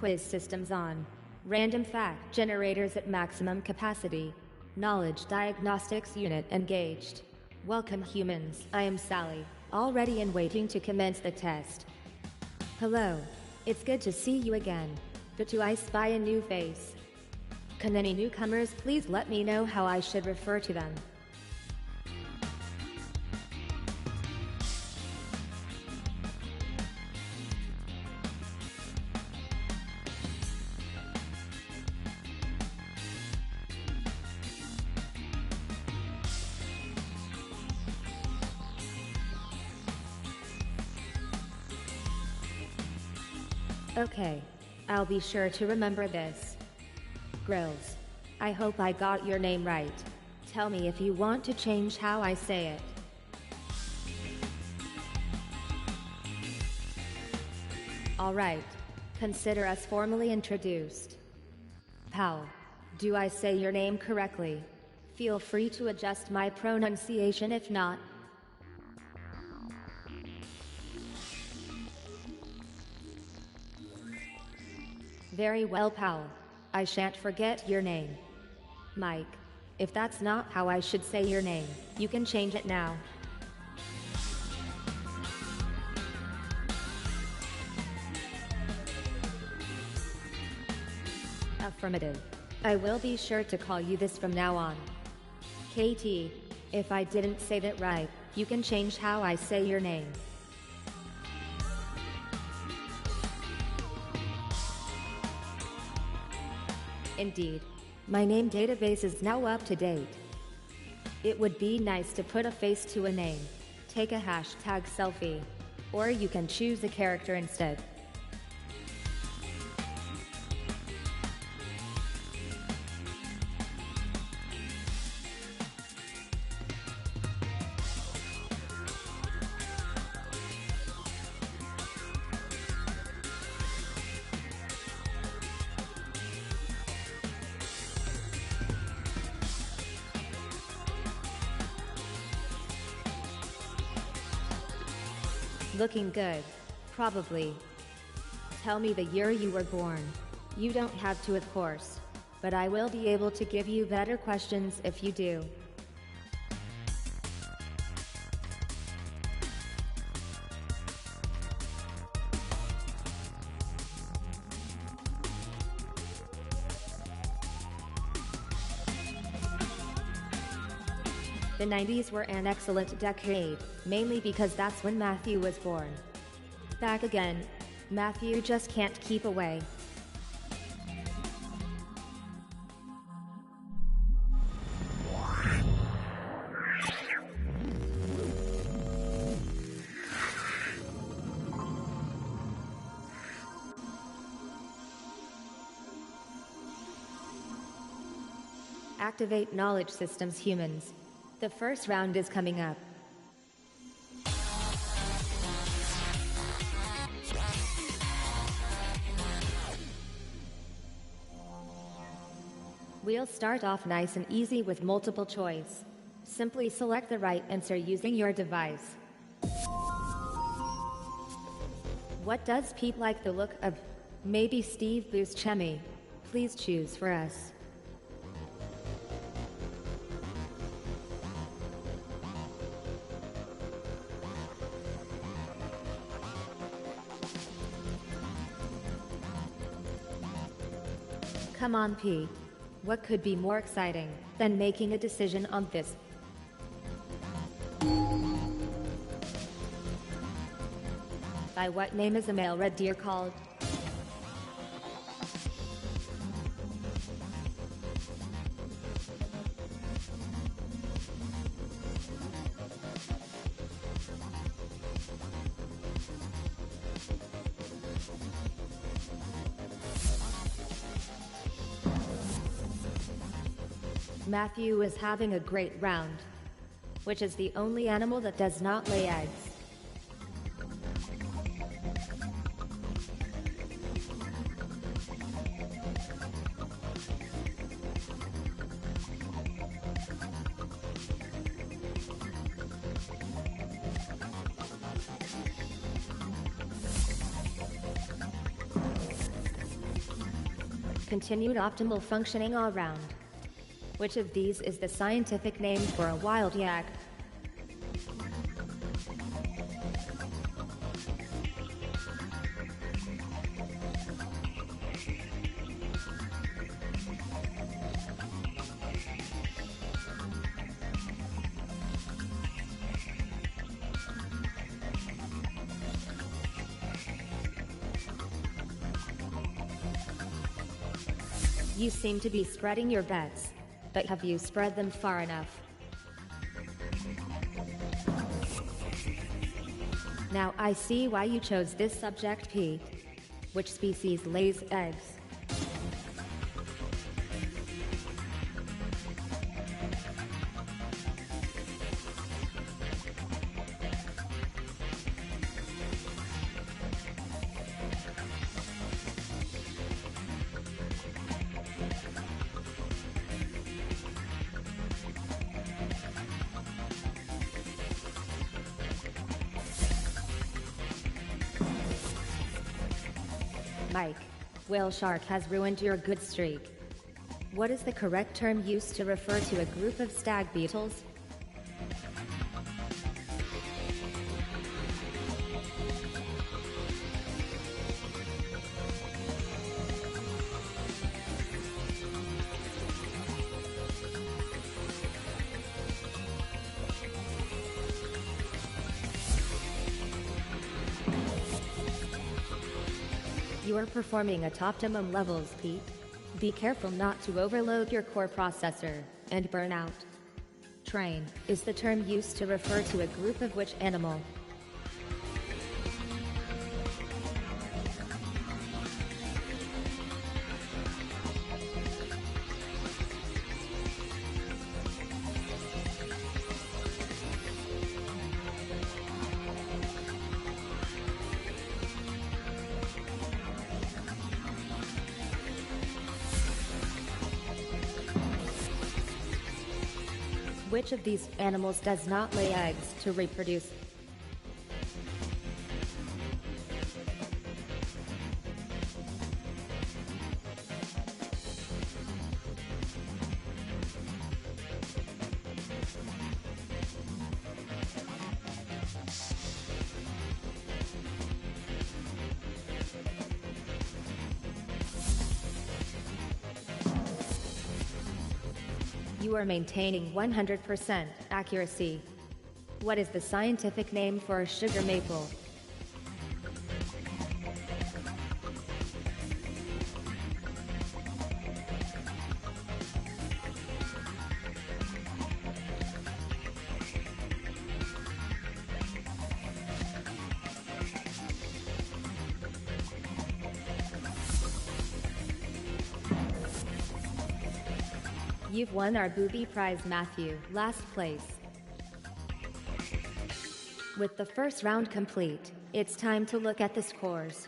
quiz systems on. Random fact generators at maximum capacity. Knowledge diagnostics unit engaged. Welcome humans, I am Sally, all ready and waiting to commence the test. Hello. It's good to see you again. But do I spy a new face? Can any newcomers please let me know how I should refer to them? Okay. I'll be sure to remember this. Grills. I hope I got your name right. Tell me if you want to change how I say it. Alright. Consider us formally introduced. Pal. Do I say your name correctly? Feel free to adjust my pronunciation if not. Very well, pal. I shan't forget your name. Mike. If that's not how I should say your name, you can change it now. Affirmative. I will be sure to call you this from now on. KT. If I didn't say that right, you can change how I say your name. Indeed. My name database is now up to date. It would be nice to put a face to a name. Take a hashtag selfie. Or you can choose a character instead. Looking good. Probably. Tell me the year you were born. You don't have to, of course. But I will be able to give you better questions if you do. The 90s were an excellent decade, mainly because that's when Matthew was born. Back again. Matthew just can't keep away. Activate knowledge systems, humans. The first round is coming up. We'll start off nice and easy with multiple choice. Simply select the right answer using your device. What does Pete like the look of? Maybe Steve Buscemi. Please choose for us. Come on, Pete. What could be more exciting than making a decision on this? By what name is a male red deer called? Matthew is having a great round. Which is the only animal that does not lay eggs? continued optimal functioning all round. Which of these is the scientific name for a wild yak? You seem to be spreading your bets, but have you spread them far enough? Now I see why you chose this subject, Pete. Which species lays eggs? Mike, whale shark has ruined your good streak. What is the correct term used to refer to a group of stag beetles? You are performing at optimum levels, Pete. Be careful not to overload your core processor and burn out. Train is the term used to refer to a group of which animal? Which of these animals does not lay eggs to reproduce? You are maintaining 100% accuracy. What is the scientific name for a sugar maple? You've won our booby prize, Matthew. Last place. With the first round complete, it's time to look at the scores.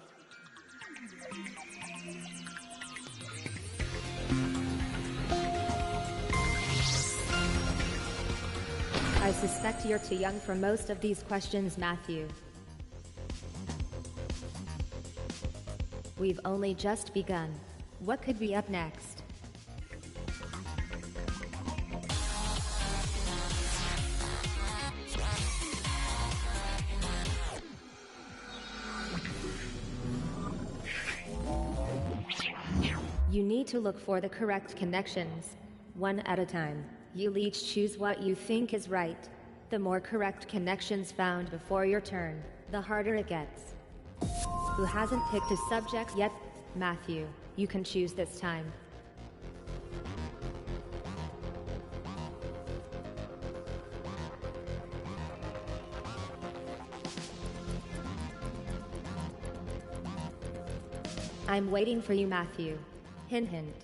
I suspect you're too young for most of these questions, Matthew. We've only just begun. What could be up next? You need to look for the correct connections, one at a time. You'll each choose what you think is right. The more correct connections found before your turn, the harder it gets. Who hasn't picked a subject yet? Matthew, you can choose this time. I'm waiting for you, Matthew. Hint, hint.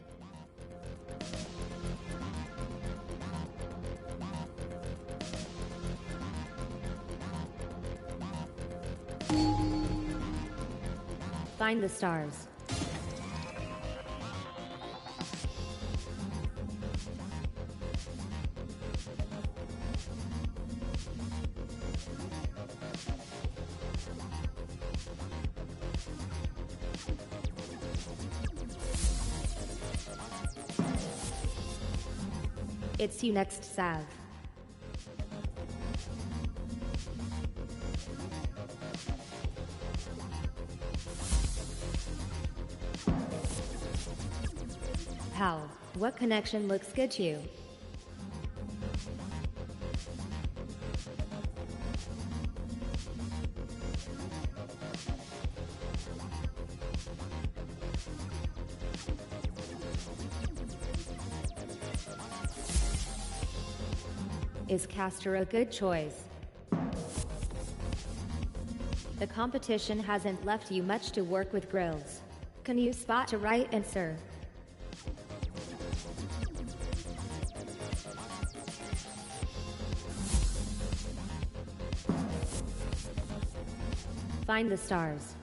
Find the stars. It's you next, Sav. Pal, what connection looks good to you? Is Castor a good choice? The competition hasn't left you much to work with, Grills. Can you spot a right answer? Find the stars.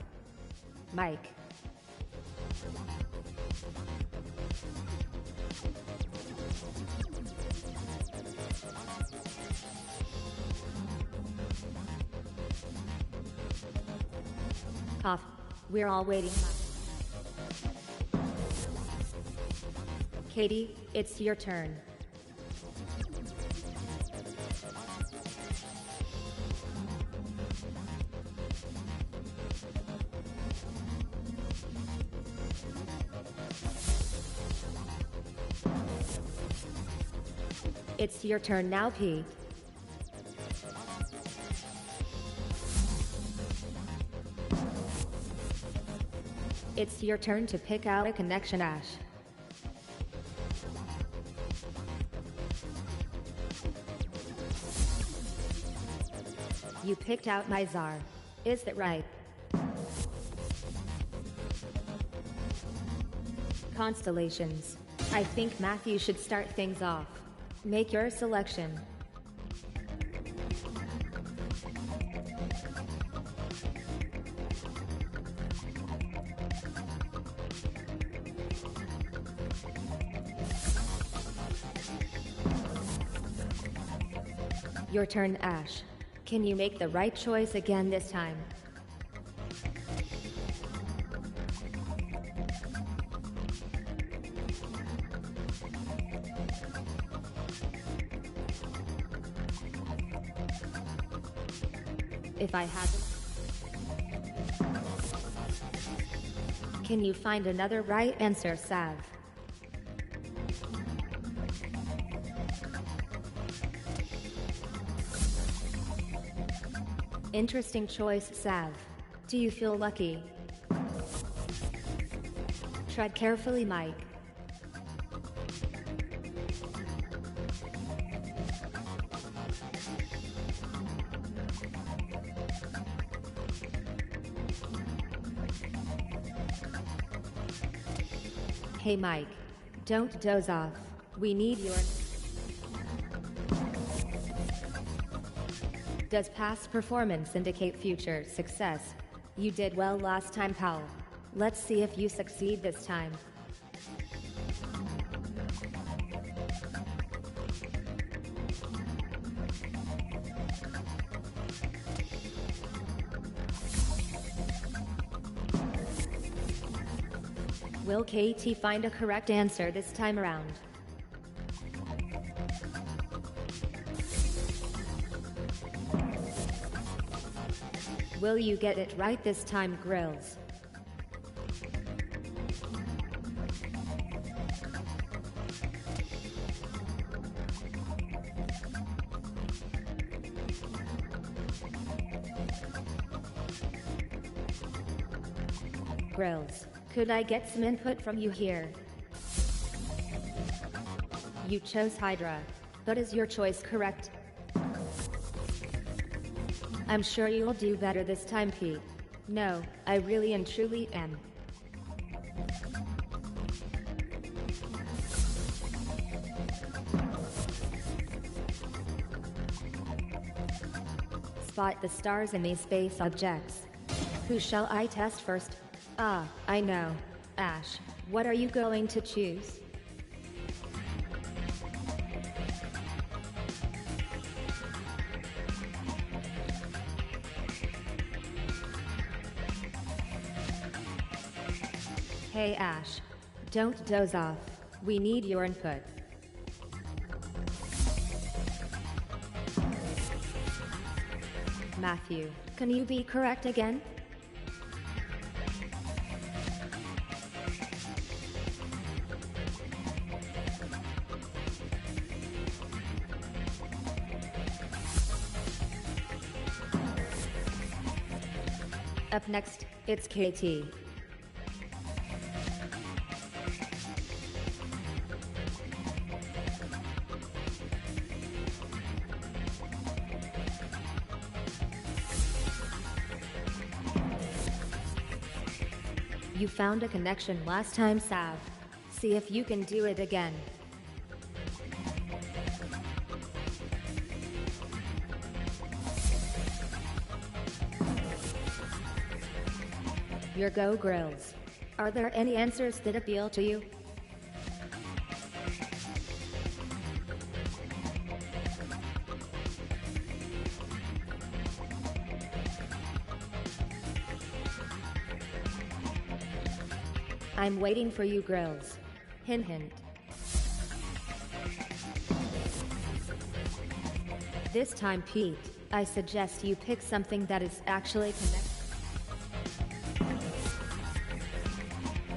Mike. Cough. We're all waiting. Katie, it's your turn. It's your turn now, Pete. It's your turn to pick out a connection, Ash. You picked out Mizar. Is that right? Constellations. I think Matthew should start things off. Make your selection. Your turn, Ash. Can you make the right choice again this time? If I haven't... Can you find another right answer, Sav? Interesting choice, Sav. Do you feel lucky? Tread carefully, Mike. Hey, Mike. Don't doze off. We need your... Does past performance indicate future success? You did well last time, pal. Let's see if you succeed this time. Will KT find a correct answer this time around? Will you get it right this time, Grills? Grills, could I get some input from you here? You chose Hydra, but is your choice correct? I'm sure you'll do better this time, Pete. No, I really and truly am. Spot the stars in these space objects. Who shall I test first? Ah, I know. Ash, what are you going to choose? Hey Ash, don't doze off. We need your input. Matthew, can you be correct again? Up next, it's KT. You found a connection last time, Sav. See if you can do it again. Your Go Grills. Are there any answers that appeal to you? I'm waiting for you, Grills. Hint hint. This time, Pete, I suggest you pick something that is actually connected.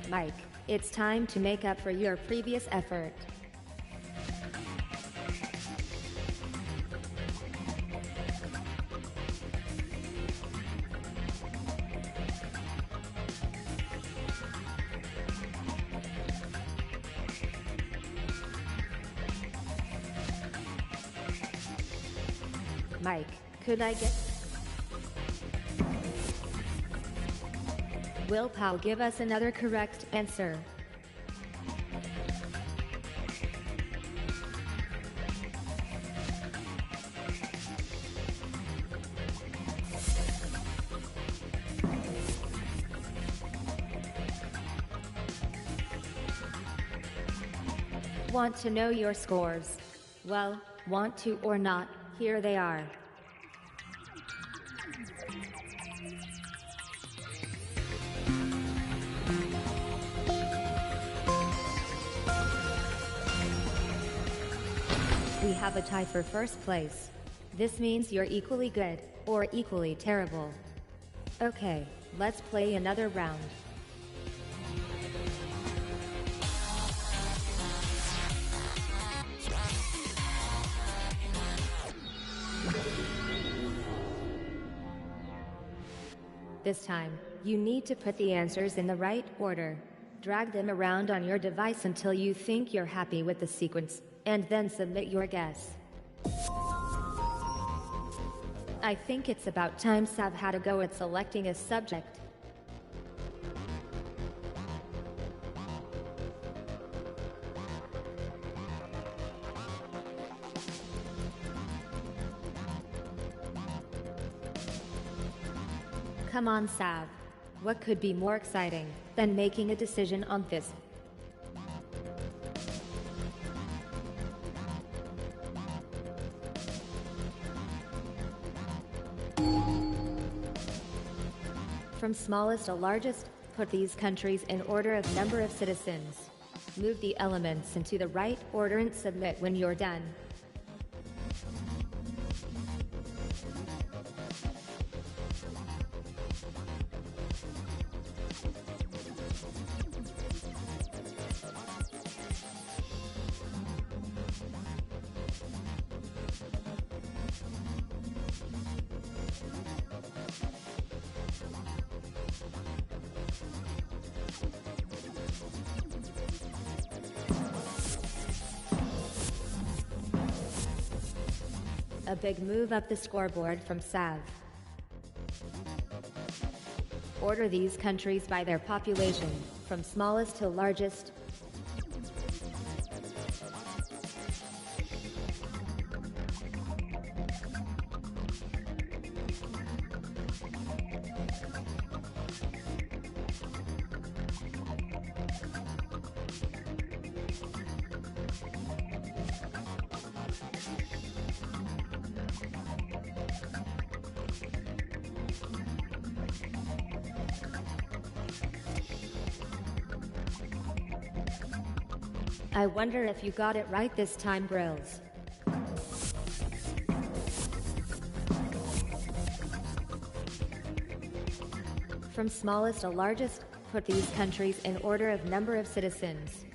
Mike, it's time to make up for your previous effort. Mike, could I get... Will Powell give us another correct answer? Want to know your scores? Well, want to or not, here they are. We have a tie for first place. This means you're equally good, or equally terrible. Okay, let's play another round. This time, you need to put the answers in the right order. Drag them around on your device until you think you're happy with the sequence, and then submit your guess. I think it's about time Sav had a go at selecting a subject. Come on, Sav. What could be more exciting than making a decision on this? From smallest to largest, put these countries in order of number of citizens. Move the elements into the right order and submit when you're done. A big move up the scoreboard from Sav. Order these countries by their population, from smallest to largest. I wonder if you got it right this time, Grills. From smallest to largest, put these countries in order of number of citizens.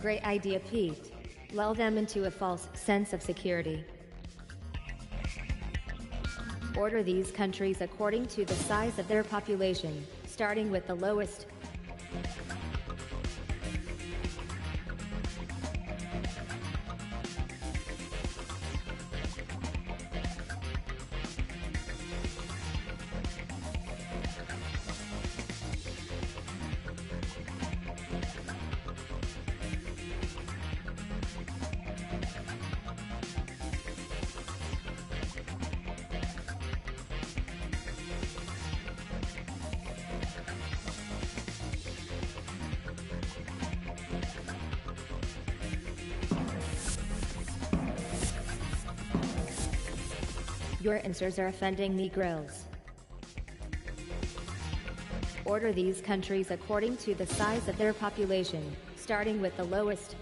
Great idea, Pete. Lull them into a false sense of security. Order these countries according to the size of their population, starting with the lowest. Your answers are offending me, Grills. Order these countries according to the size of their population, starting with the lowest.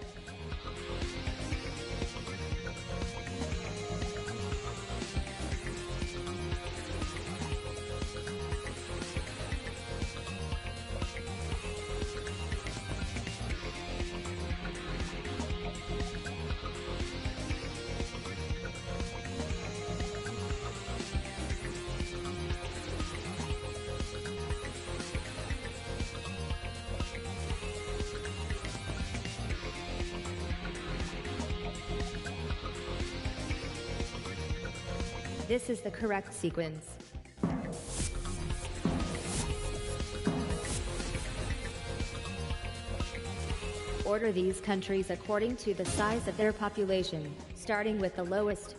This is the correct sequence. Order these countries according to the size of their population, starting with the lowest.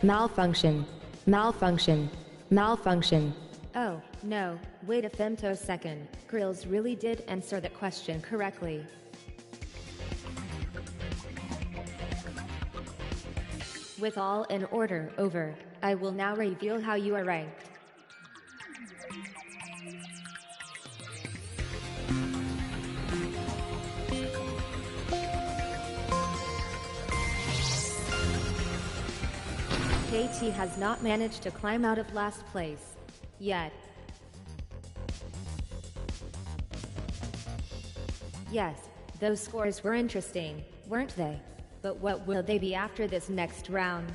Malfunction. Malfunction. Malfunction. Oh, no, wait a femtosecond. Grills really did answer the question correctly. With all in order over, I will now reveal how you are ranked. KT has not managed to climb out of last place. Yet. Yes, those scores were interesting, weren't they? But what will they be after this next round?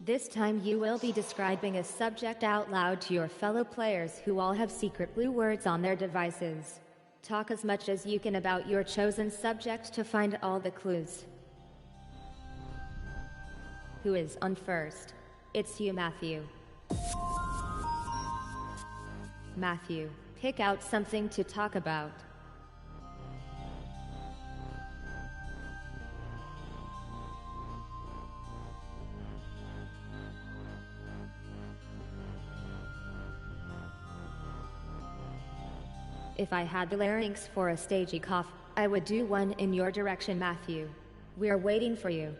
This time you will be describing a subject out loud to your fellow players who all have secret blue words on their devices. Talk as much as you can about your chosen subject to find all the clues. Who is on first? It's you, Matthew. Matthew, pick out something to talk about. If I had the larynx for a stagey cough, I would do one in your direction, Matthew. We're waiting for you.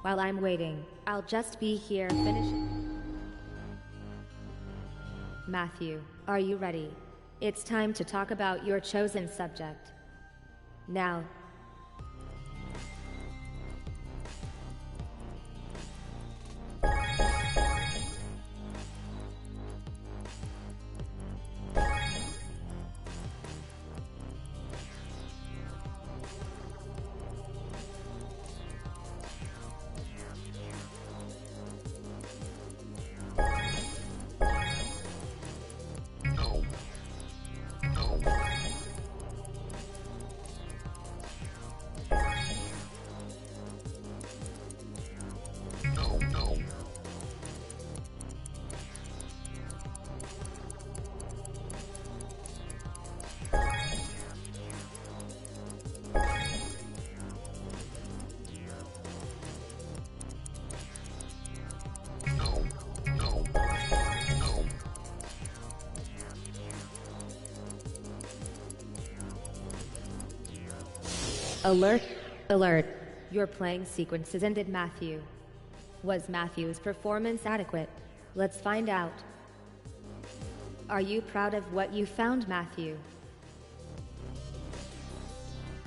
While I'm waiting, I'll just be here finishing. Matthew, are you ready? It's time to talk about your chosen subject. Now. Alert! Alert! Your playing sequence has ended, Matthew. Was Matthew's performance adequate? Let's find out. Are you proud of what you found, Matthew?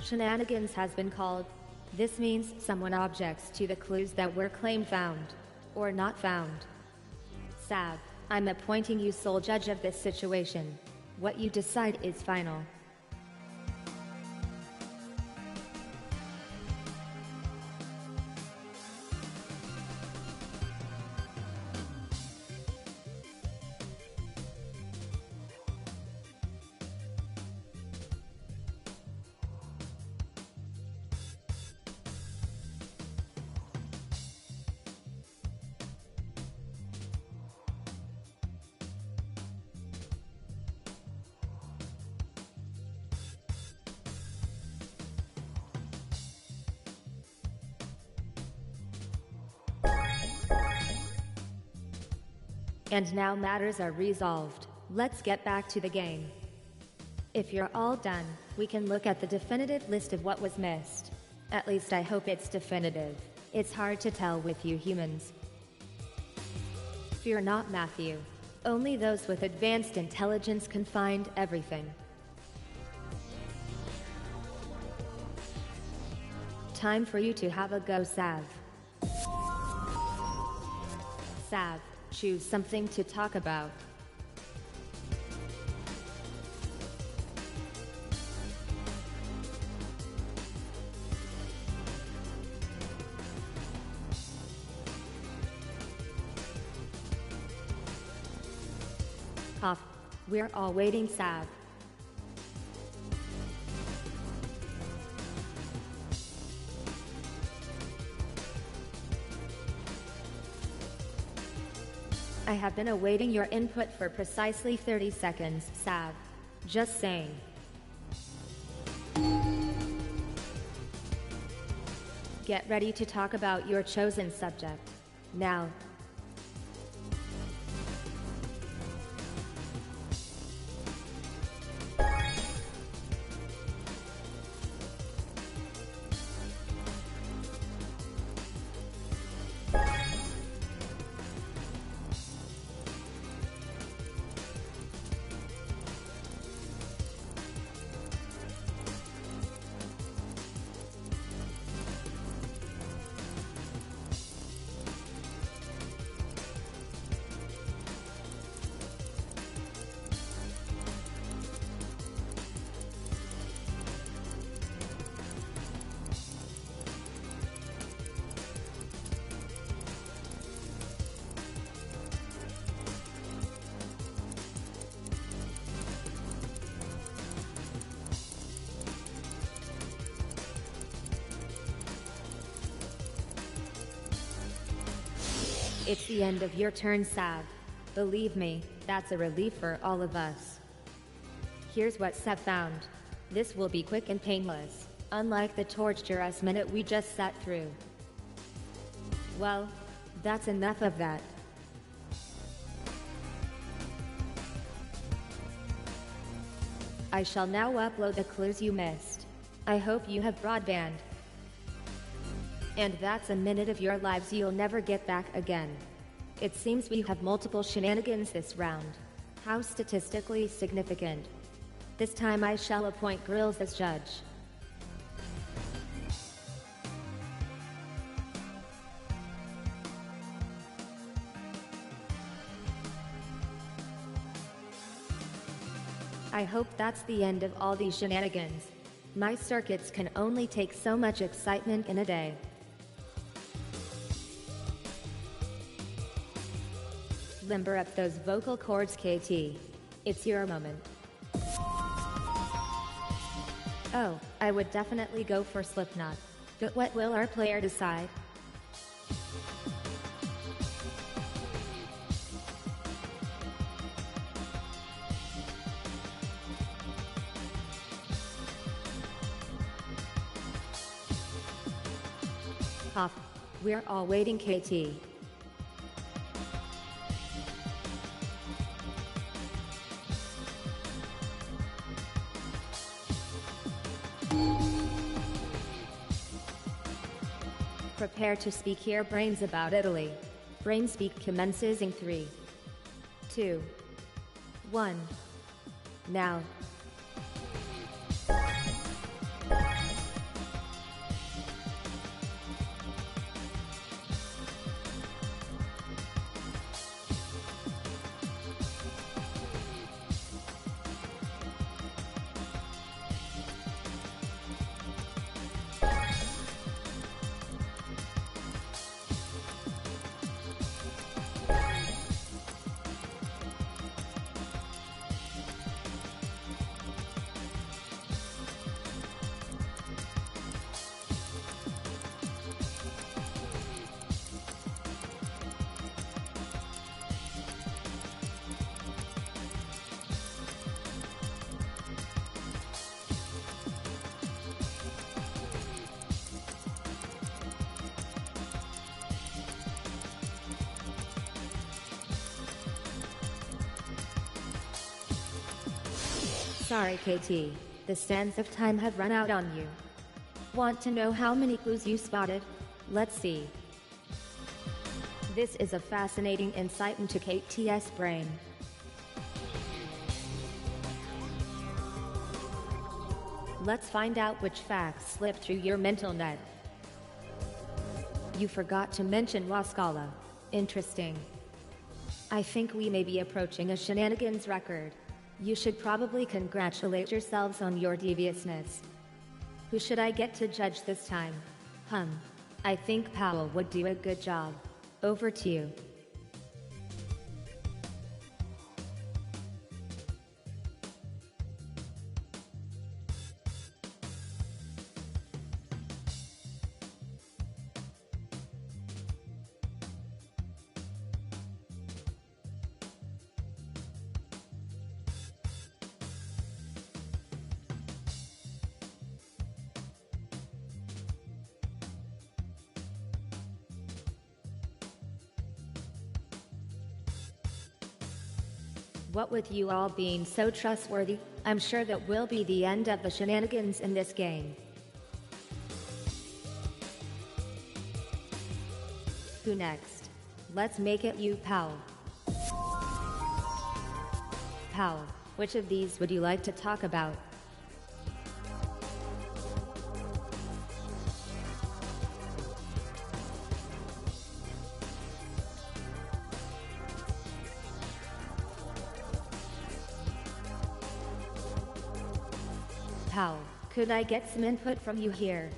Shenanigans has been called. This means someone objects to the clues that were claimed found, or not found. Sav, I'm appointing you sole judge of this situation. What you decide is final. And now matters are resolved. Let's get back to the game. If you're all done, we can look at the definitive list of what was missed. At least I hope it's definitive. It's hard to tell with you humans. Fear not, Matthew. Only those with advanced intelligence can find everything. Time for you to have a go, Sav. Sav, choose something to talk about. Off. We're all waiting, Sav. I have been awaiting your input for precisely 30 seconds, Sav. Just saying. Get ready to talk about your chosen subject. Now. It's the end of your turn, Sav. Believe me, that's a relief for all of us. Here's what Sav found. This will be quick and painless, unlike the torturous minute we just sat through. Well, that's enough of that. I shall now upload the clues you missed. I hope you have broadband. And that's a minute of your lives you'll never get back again. It seems we have multiple shenanigans this round. How statistically significant? This time I shall appoint Grills as judge. I hope that's the end of all these shenanigans. My circuits can only take so much excitement in a day. Limber up those vocal cords, KT. It's your moment. Oh, I would definitely go for Slipknot. But what will our player decide? Pop. We're all waiting, KT. Prepare to speak your brains about Italy. Brain speak commences in 3, 2, 1. Now. Sorry, KT. The sands of time have run out on you. Want to know how many clues you spotted? Let's see. This is a fascinating insight into KT's brain. Let's find out which facts slipped through your mental net. You forgot to mention La Scala. Interesting. I think we may be approaching a shenanigans record. You should probably congratulate yourselves on your deviousness. Who should I get to judge this time? I think Powell would do a good job. Over to you. What with you all being so trustworthy, I'm sure that will be the end of the shenanigans in this game. Who next? Let's make it you, Powell. Powell, which of these would you like to talk about? Powell, could I get some input from you here?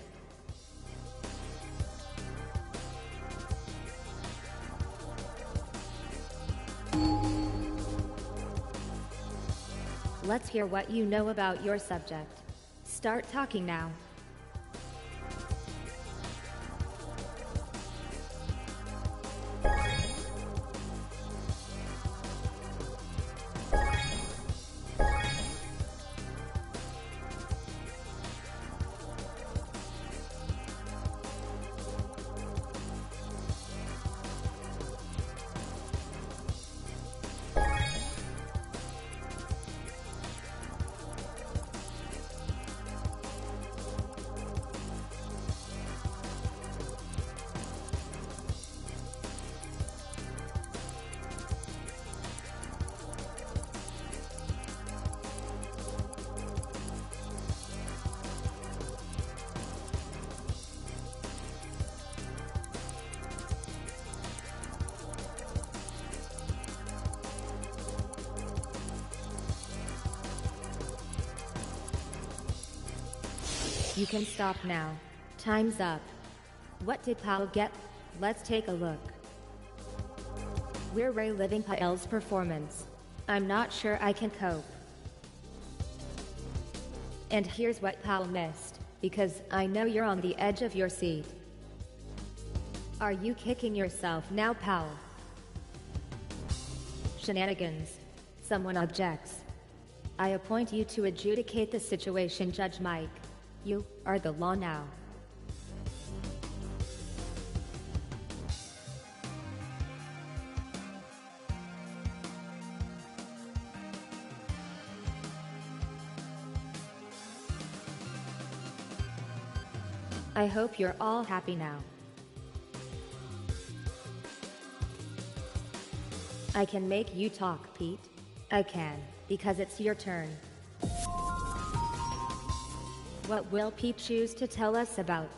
Let's hear what you know about your subject. Start talking now. You can stop now. Time's up. What did Pal get? Let's take a look. We're reliving Pal's performance. I'm not sure I can cope. And here's what Pal missed, because I know you're on the edge of your seat. Are you kicking yourself now, Pal? Shenanigans. Someone objects. I appoint you to adjudicate the situation, Judge Mike. You are the law now. I hope you're all happy now. I can make you talk, Pete. I can, because it's your turn. What will Pete choose to tell us about?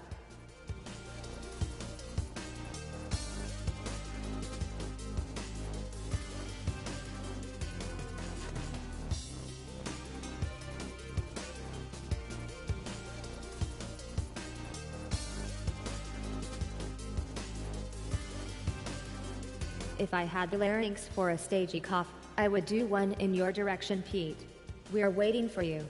If I had the larynx for a stagey cough, I would do one in your direction, Pete. We're waiting for you.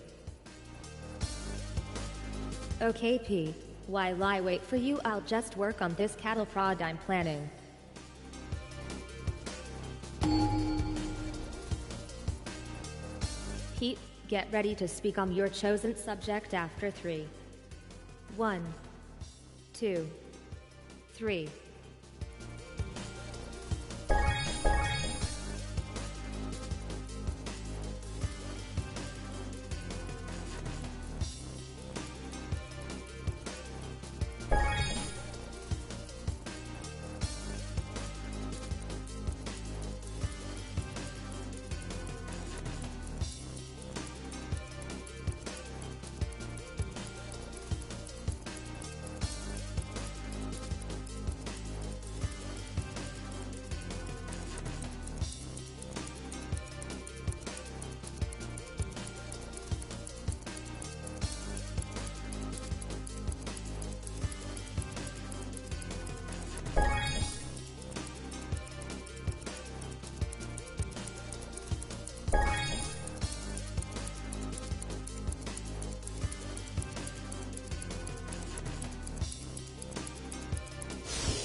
Okay, Pete. While I wait for you, I'll just work on this cattle prod I'm planning. Pete, get ready to speak on your chosen subject after 3. 1, 2, 3.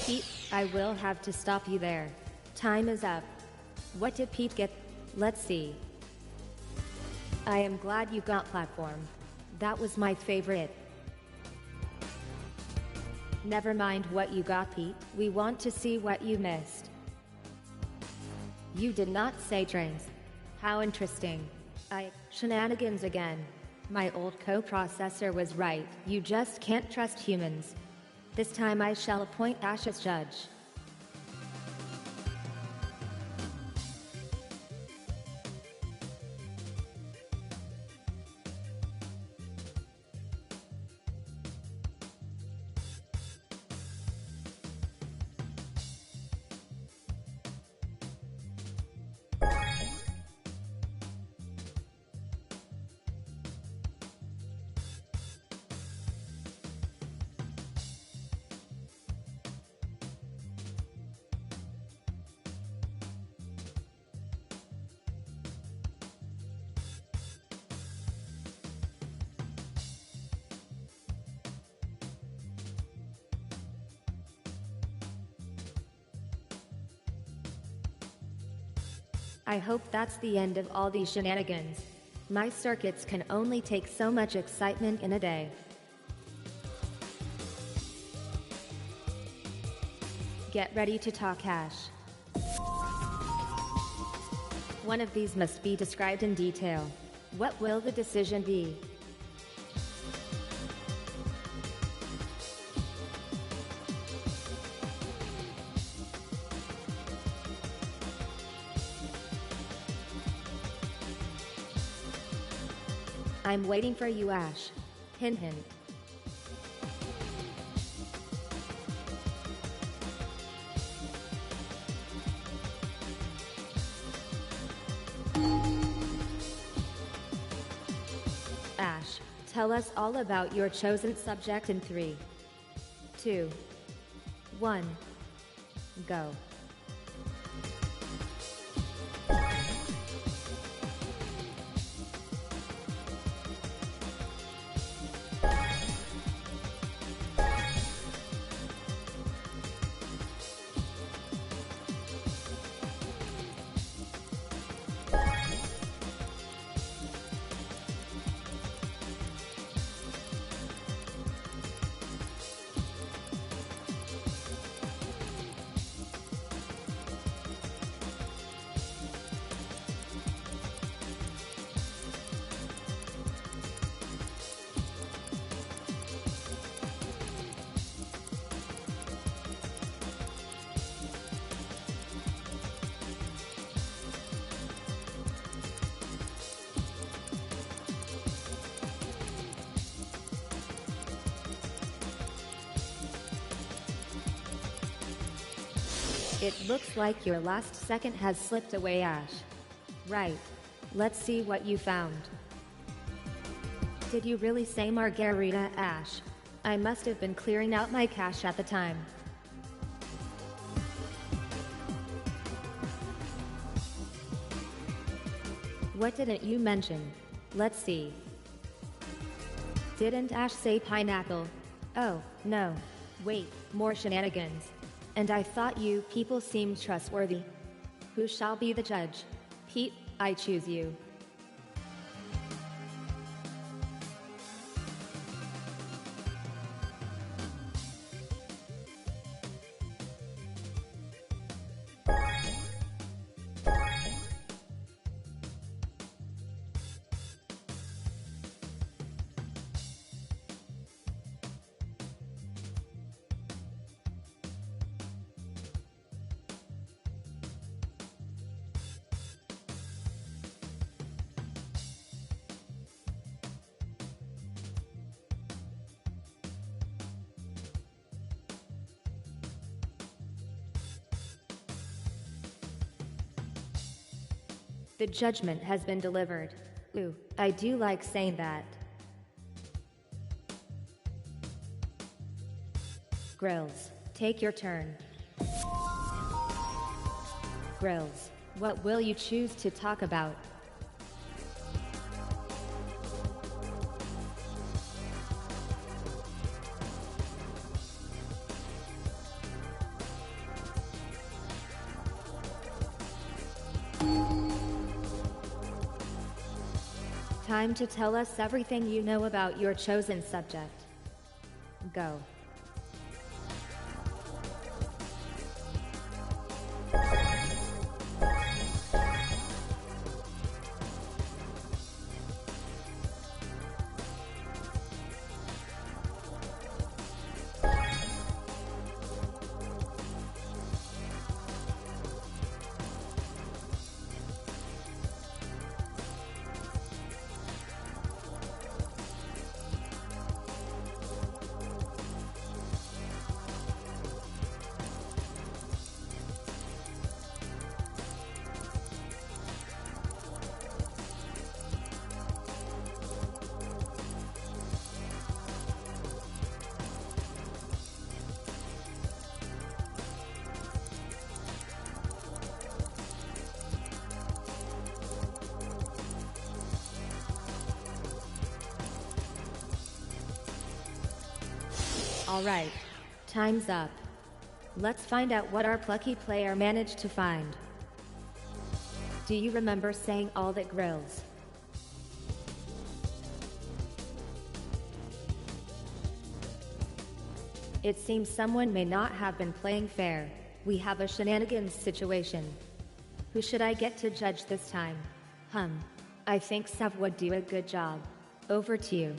Pete, I will have to stop you there. Time is up. What did Pete get? Let's see. I am glad you got platform. That was my favorite. Never mind what you got, Pete. We want to see what you missed. You did not say trains. How interesting. Shenanigans again. My old co-processor was right. You just can't trust humans. This time I shall appoint Ash as judge. I hope that's the end of all these shenanigans. My circuits can only take so much excitement in a day. Get ready to talk, Ash. One of these must be described in detail. What will the decision be? I'm waiting for you, Ash. Hint hint. Ash, Tell us all about your chosen subject in 3, 2, 1, go. It looks like your last second has slipped away, Ash. Right. Let's see what you found. Did you really say Margarita, Ash? I must have been clearing out my cache at the time. What didn't you mention? Let's see. Didn't Ash say pineapple? Oh, no. Wait, more shenanigans. And I thought you people seemed trustworthy. Who shall be the judge? Pete, I choose you. The judgment has been delivered. Ooh, I do like saying that. Grills, take your turn. Grills, what will you choose to talk about? Time to tell us everything you know about your chosen subject. Go. Alright, time's up. Let's find out what our plucky player managed to find. Do you remember saying all that grills? It seems someone may not have been playing fair. We have a shenanigans situation. Who should I get to judge this time? I think Sev would do a good job. Over to you.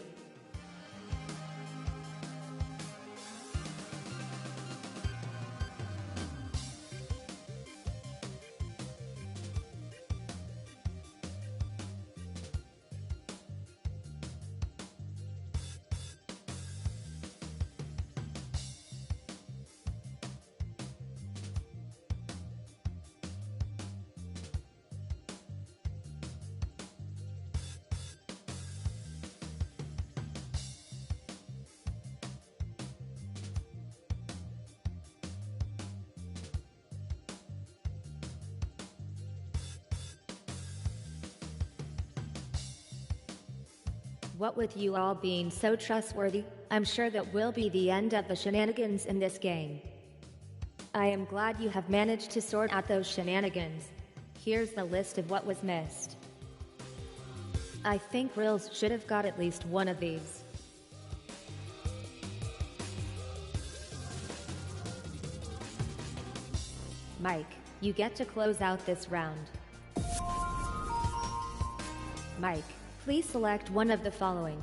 What with you all being so trustworthy, I'm sure that will be the end of the shenanigans in this game. I am glad you have managed to sort out those shenanigans. Here's the list of what was missed. I think Grills should have got at least one of these. Mike, you get to close out this round. Mike, please select one of the following.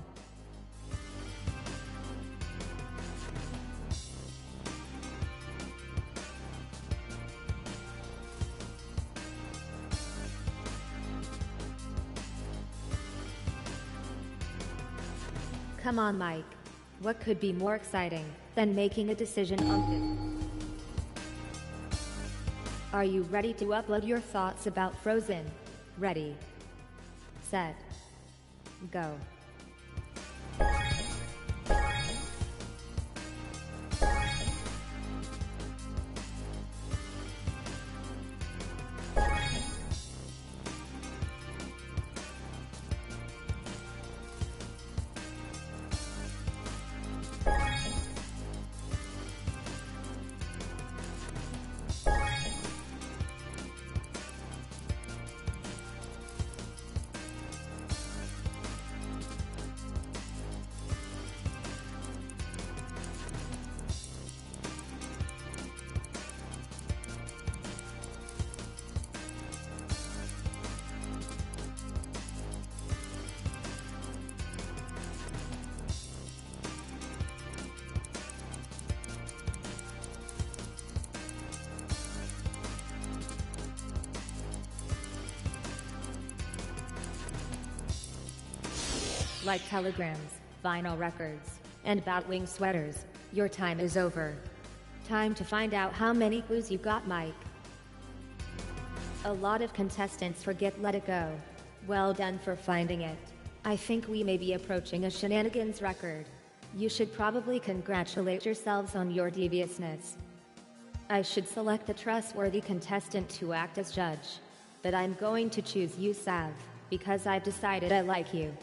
Come on, Mike. What could be more exciting than making a decision on this? Are you ready to upload your thoughts about Frozen? Ready, set, go. Like telegrams, vinyl records, and Batwing sweaters, your time is over. Time to find out how many clues you got, Mike. A lot of contestants forget Let It Go. Well done for finding it. I think we may be approaching a shenanigans record. You should probably congratulate yourselves on your deviousness. I should select a trustworthy contestant to act as judge, but I'm going to choose you, Sav, because I've decided I like you.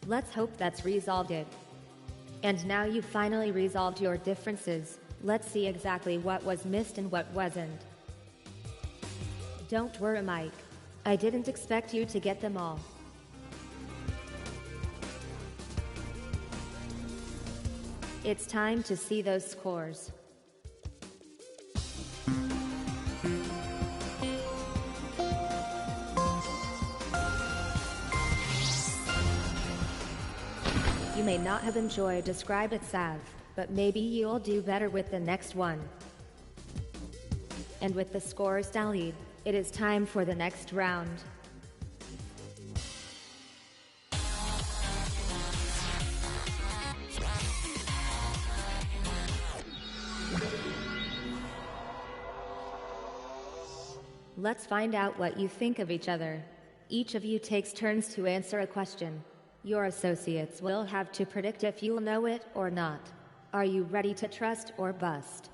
Let's hope that's resolved it. And now you've finally resolved your differences, let's see exactly what was missed and what wasn't. Don't worry, Mike. I didn't expect you to get them all. It's time to see those scores. You may not have enjoyed Describe It, Sav, but maybe you'll do better with the next one. And with the scores tallied, it is time for the next round. Let's find out what you think of each other. Each of you takes turns to answer a question. Your associates will have to predict if you'll know it or not. Are you ready to trust or bust?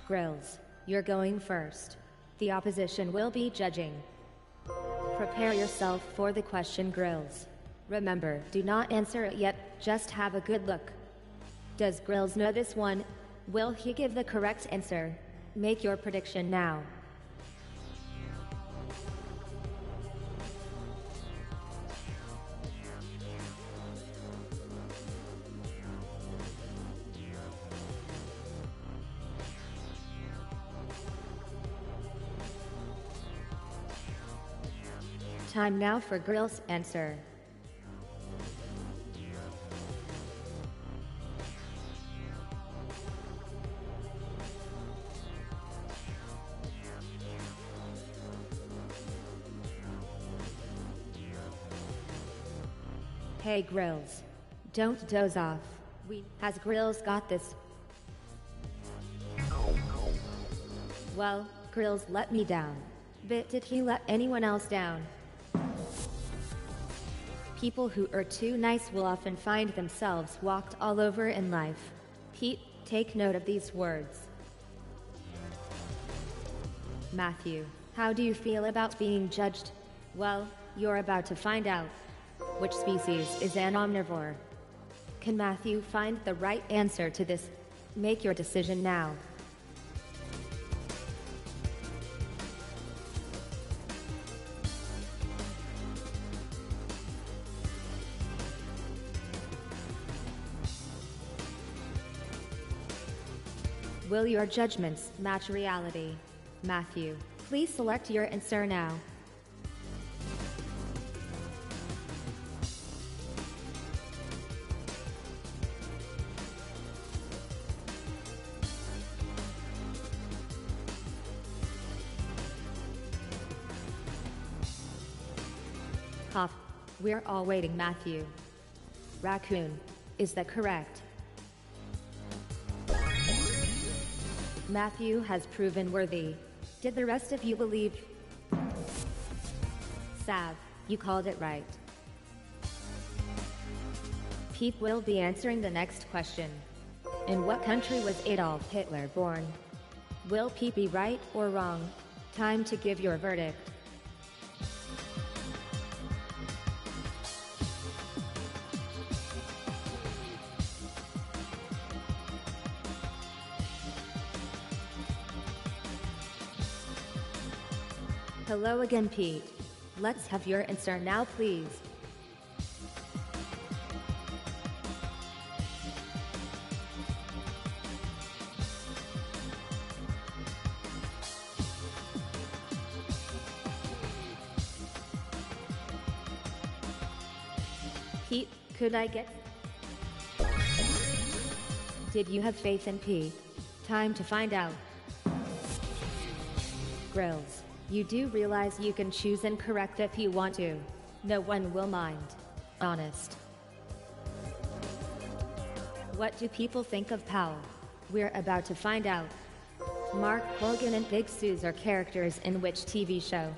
Grills, you're going first. The opposition will be judging. Prepare yourself for the question, Grills. Remember, do not answer it yet, just have a good look. Does Grills know this one? Will he give the correct answer? Make your prediction now. Time now for Grill's answer. Hey Grills. Don't doze off. Has Grills got this? Well, Grills let me down. But did he let anyone else down? People who are too nice will often find themselves walked all over in life. Pete, take note of these words. Matthew, how do you feel about being judged? Well, you're about to find out. Which species is an omnivore? Can Matthew find the right answer to this? Make your decision now. Will your judgments match reality? Matthew, please select your answer now. Cough. We're all waiting, Matthew. Raccoon. Is that correct? Matthew has proven worthy. Did the rest of you believe? Sav, you called it right. Pete will be answering the next question. In what country was Adolf Hitler born? Will Pete be right or wrong? Time to give your verdict. Hello again, Pete. Let's have your answer now, please. Pete, could I get... Did you have faith in Pete? Time to find out. Grills. You do realize you can choose incorrect if you want to. No one will mind. Honest. What do people think of Powell? We're about to find out. Mark Hogan and Big Suze are characters in which TV show?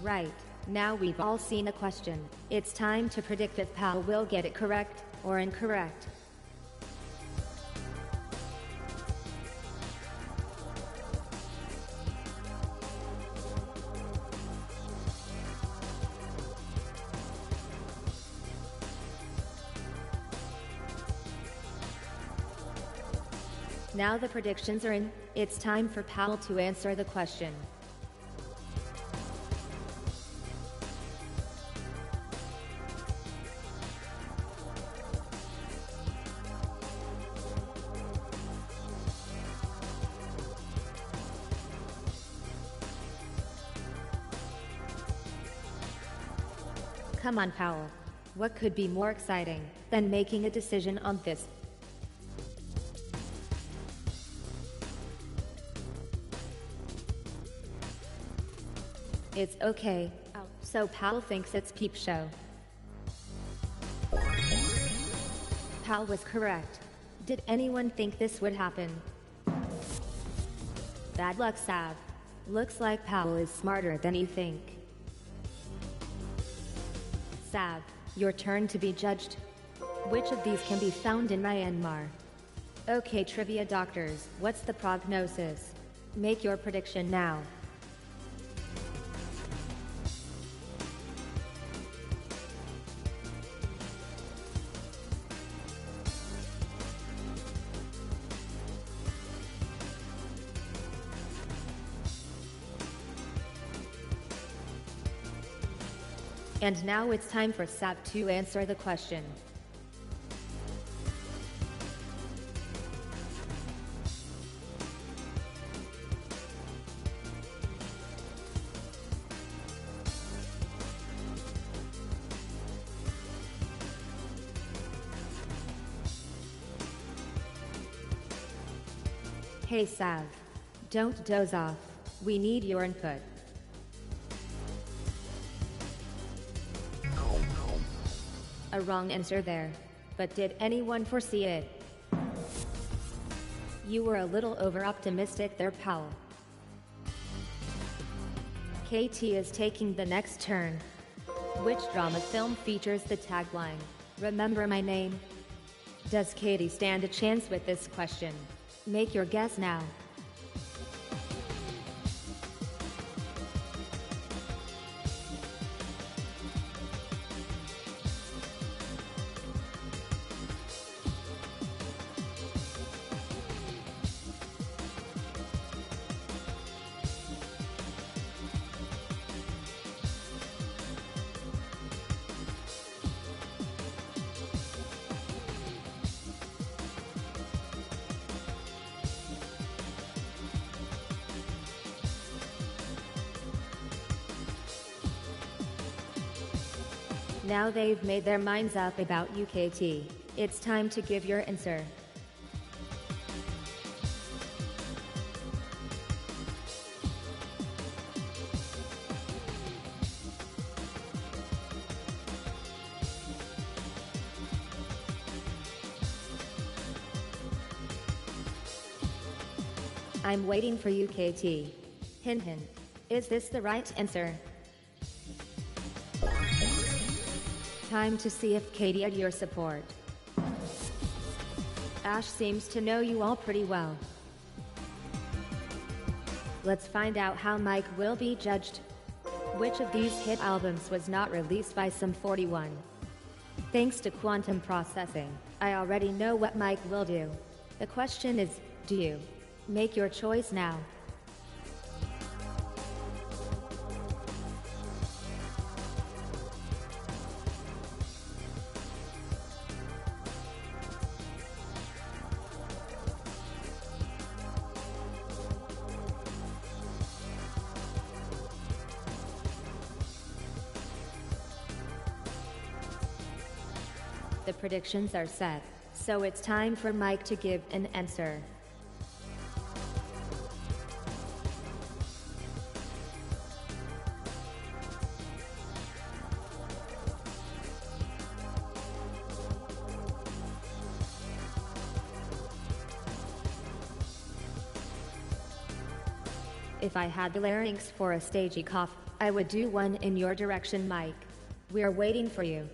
Right. Now we've all seen a question. It's time to predict if Powell will get it correct or incorrect. Now the predictions are in. It's time for Powell to answer the question. Come on, Powell. What could be more exciting than making a decision on this? It's okay. So Powell thinks it's Peep Show. Powell was correct. Did anyone think this would happen? Bad luck, Sav. Looks like Powell is smarter than you think. Sav, your turn to be judged. Which of these can be found in Myanmar? Okay, trivia doctors, what's the prognosis? Make your prediction now. And now it's time for Sav to answer the question. Hey Sav, don't doze off. We need your input. A A wrong answer there. But did anyone foresee it? You were a little over-optimistic there, pal. KT is taking the next turn. Which drama film features the tagline, "Remember my name"? Does Katie stand a chance with this question? Make your guess now. Now they've made their minds up about UKT. It's time to give your answer. I'm waiting for UKT. Hint hint. Is this the right answer? Time to see if Katie had your support. Ash seems to know you all pretty well. Let's find out how Mike will be judged. Which of these hit albums was not released by Sum 41? Thanks to quantum processing, I already know what Mike will do. The question is, do you? Make your choice now. The predictions are set, so it's time for Mike to give an answer. If I had the larynx for a stagey cough, I would do one in your direction, Mike. We're waiting for you.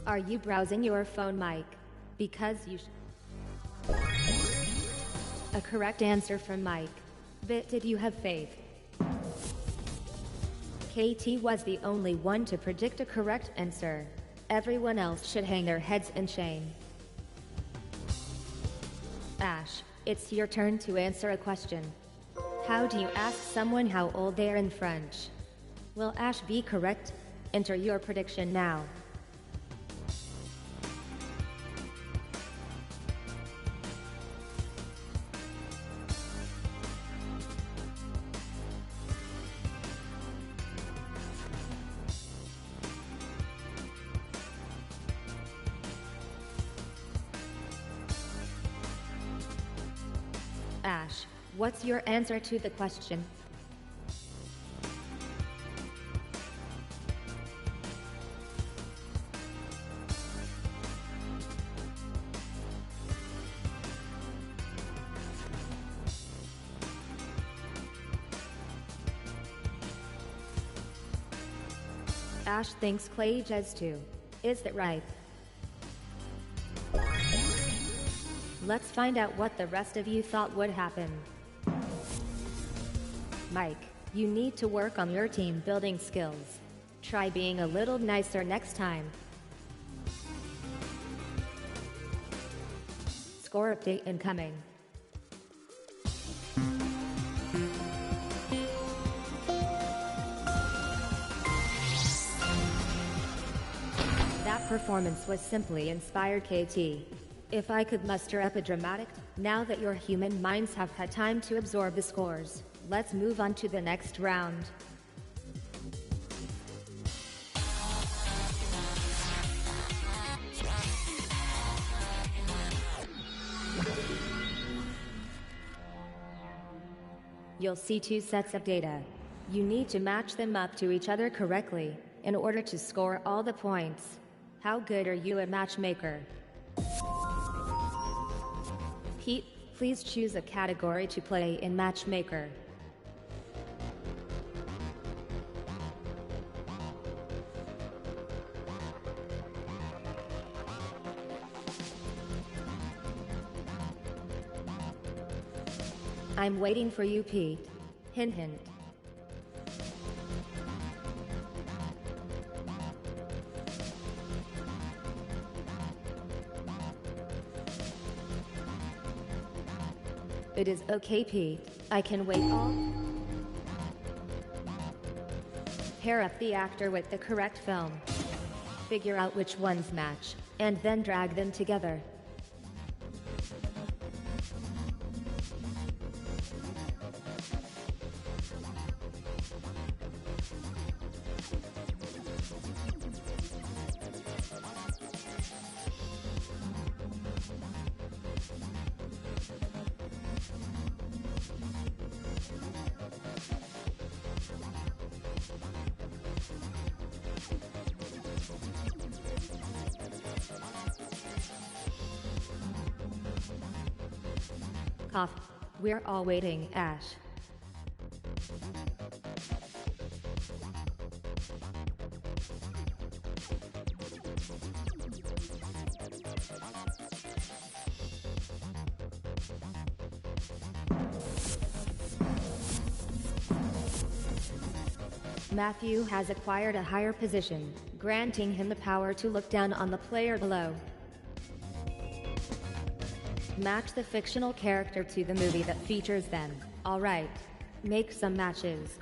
Are you browsing your phone, Mike? Because you A correct answer from Mike. But did you have faith? KT was the only one to predict a correct answer. Everyone else should hang their heads in shame. Ash, it's your turn to answer a question. How do you ask someone how old they are in French? Will Ash be correct? Enter your prediction now. Ash, what's your answer to the question? Ash thinks Clay Jez too. Is that right? Let's find out what the rest of you thought would happen. Mike, you need to work on your team building skills. Try being a little nicer next time. Score update incoming. That performance was simply inspired, KT. If I could muster up a dramatic, now that your human minds have had time to absorb the scores, let's move on to the next round. you'll see two sets of data. You need to match them up to each other correctly in order to score all the points. How good are you at matchmaker? Pete, please choose a category to play in matchmaker. I'm waiting for you, Pete. Hint hint. It is okay, Pete. I can wait all. Pair up the actor with the correct film. Figure out which ones match, and then drag them together. Cough. We're all waiting, Ash. Matthew has acquired a higher position, granting him the power to look down on the player below. Match the fictional character to the movie that features them. All right. Make some matches.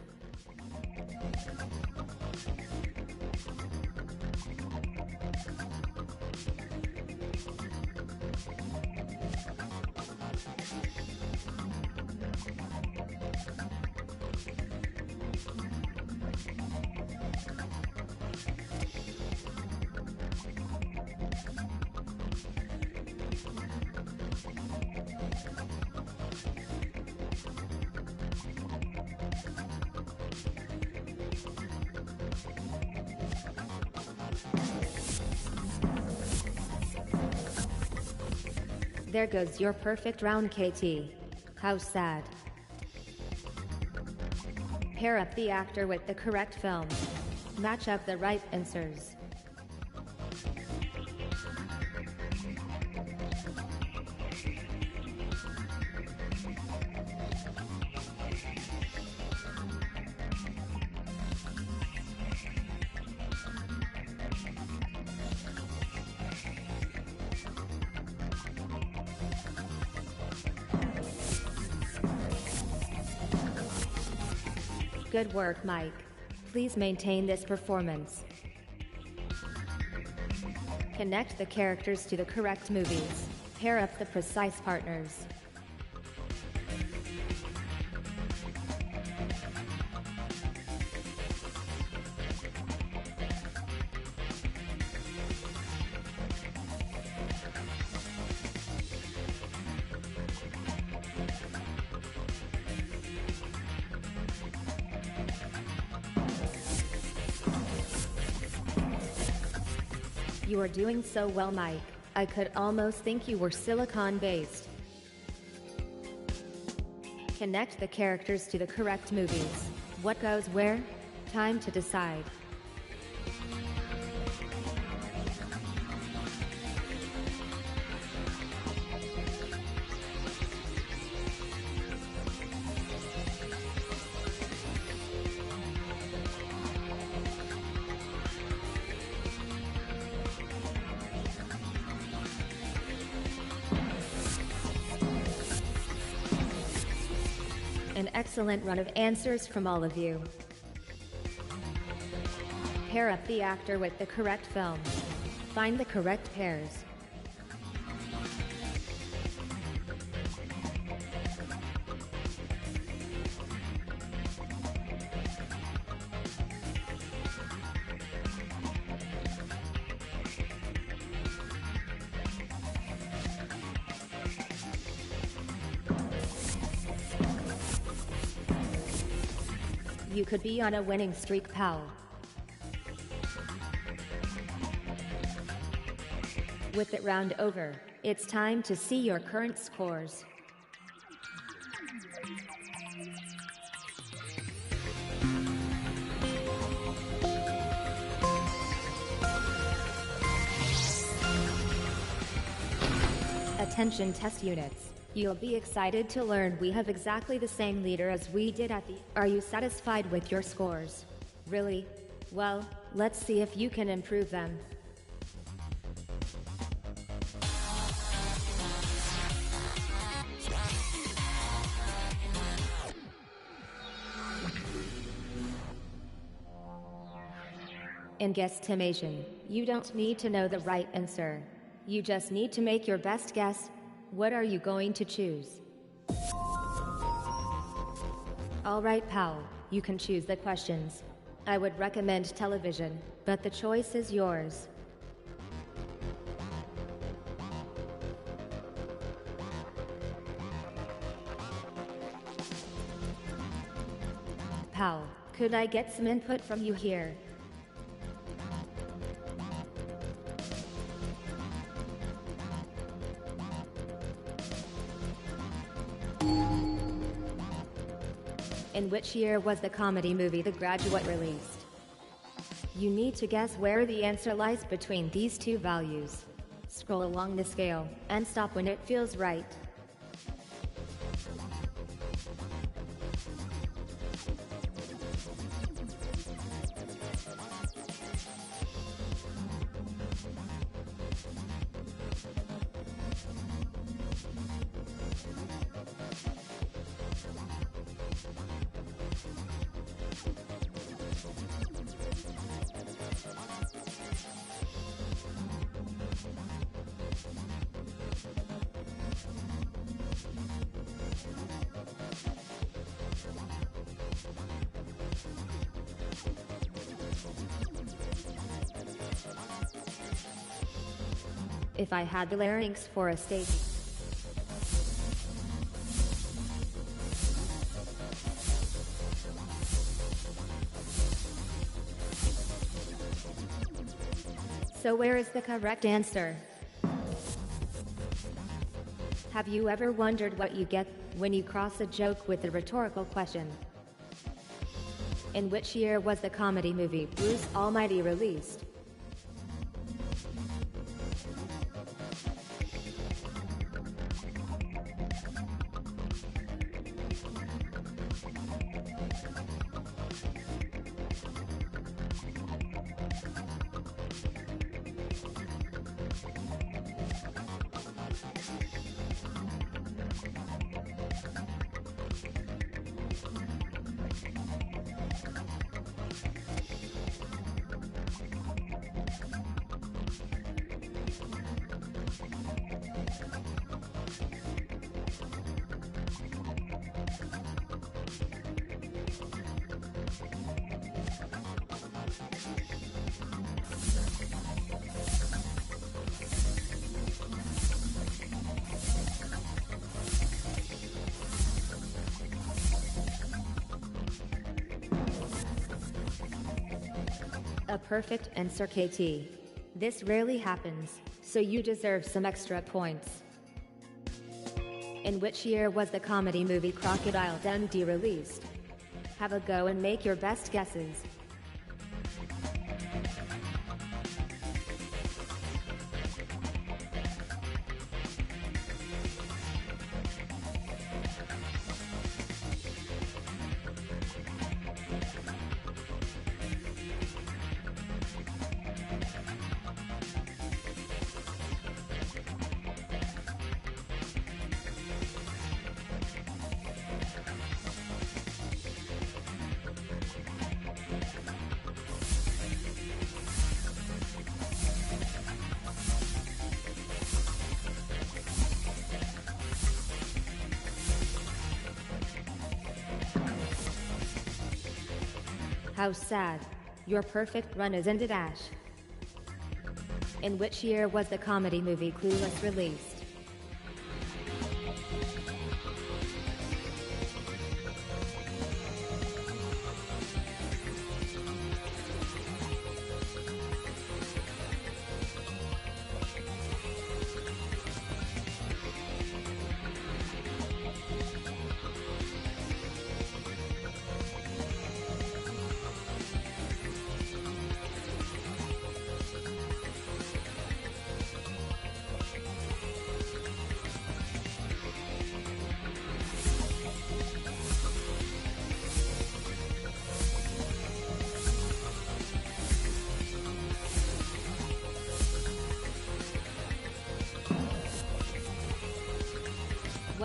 There goes your perfect round, KT. How sad. Pair up the actor with the correct film. Match up the right answers. Good work, Mike. Please maintain this performance. Connect the characters to the correct movies. Pair up the precise partners. You are doing so well, Mike. I could almost think you were silicon-based. Connect the characters to the correct movies. What goes where? Time to decide. An excellent run of answers from all of you. Pair up the actor with the correct film. Find the correct pairs. You could be on a winning streak, pal. With the round over, it's time to see your current scores. Attention test units. You'll be excited to learn we have exactly the same leader as we did at the... Are you satisfied with your scores? Really? Well, let's see if you can improve them. In guesstimation, you don't need to know the right answer. You just need to make your best guess. What are you going to choose? Alright, pal, you can choose the questions. I would recommend television, but the choice is yours. Pal, could I get some input from you here? In which year was the comedy movie The Graduate released? You need to guess where the answer lies between these two values. Scroll along the scale, and stop when it feels right. If I had the larynx for a stage. So where is the correct answer? Have you ever wondered what you get when you cross a joke with a rhetorical question? In which year was the comedy movie Bruce Almighty released? A perfect answer, KT. This rarely happens, so you deserve some extra points. In which year was the comedy movie Crocodile Dundee released? Have a go and make your best guesses. How sad. Your perfect run is ended, Ash. In which year was the comedy movie Clueless released?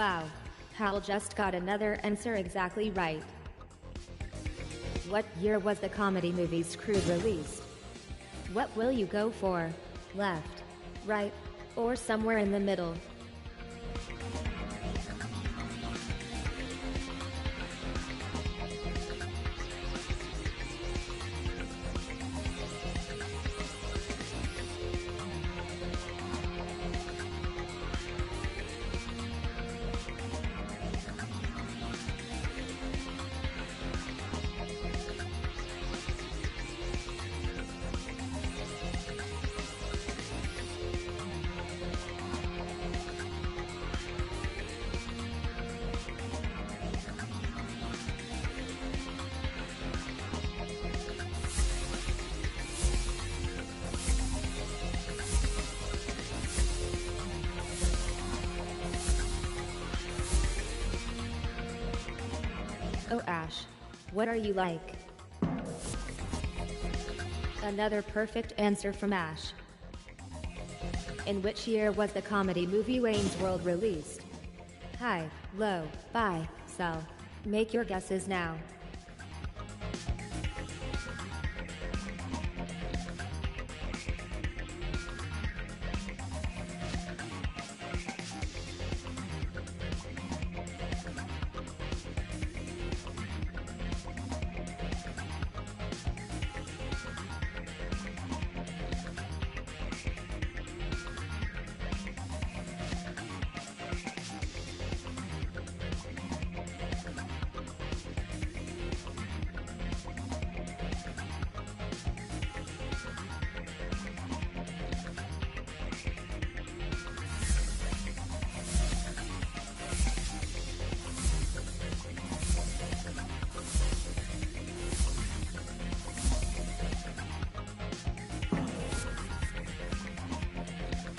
Wow. Hal just got another answer exactly right. What year was the comedy movie Screwed released? What will you go for? Left, right, or somewhere in the middle? Oh Ash, what are you like? Another perfect answer from Ash. In which year was the comedy movie Wayne's World released? High, low, buy, sell. Make your guesses now.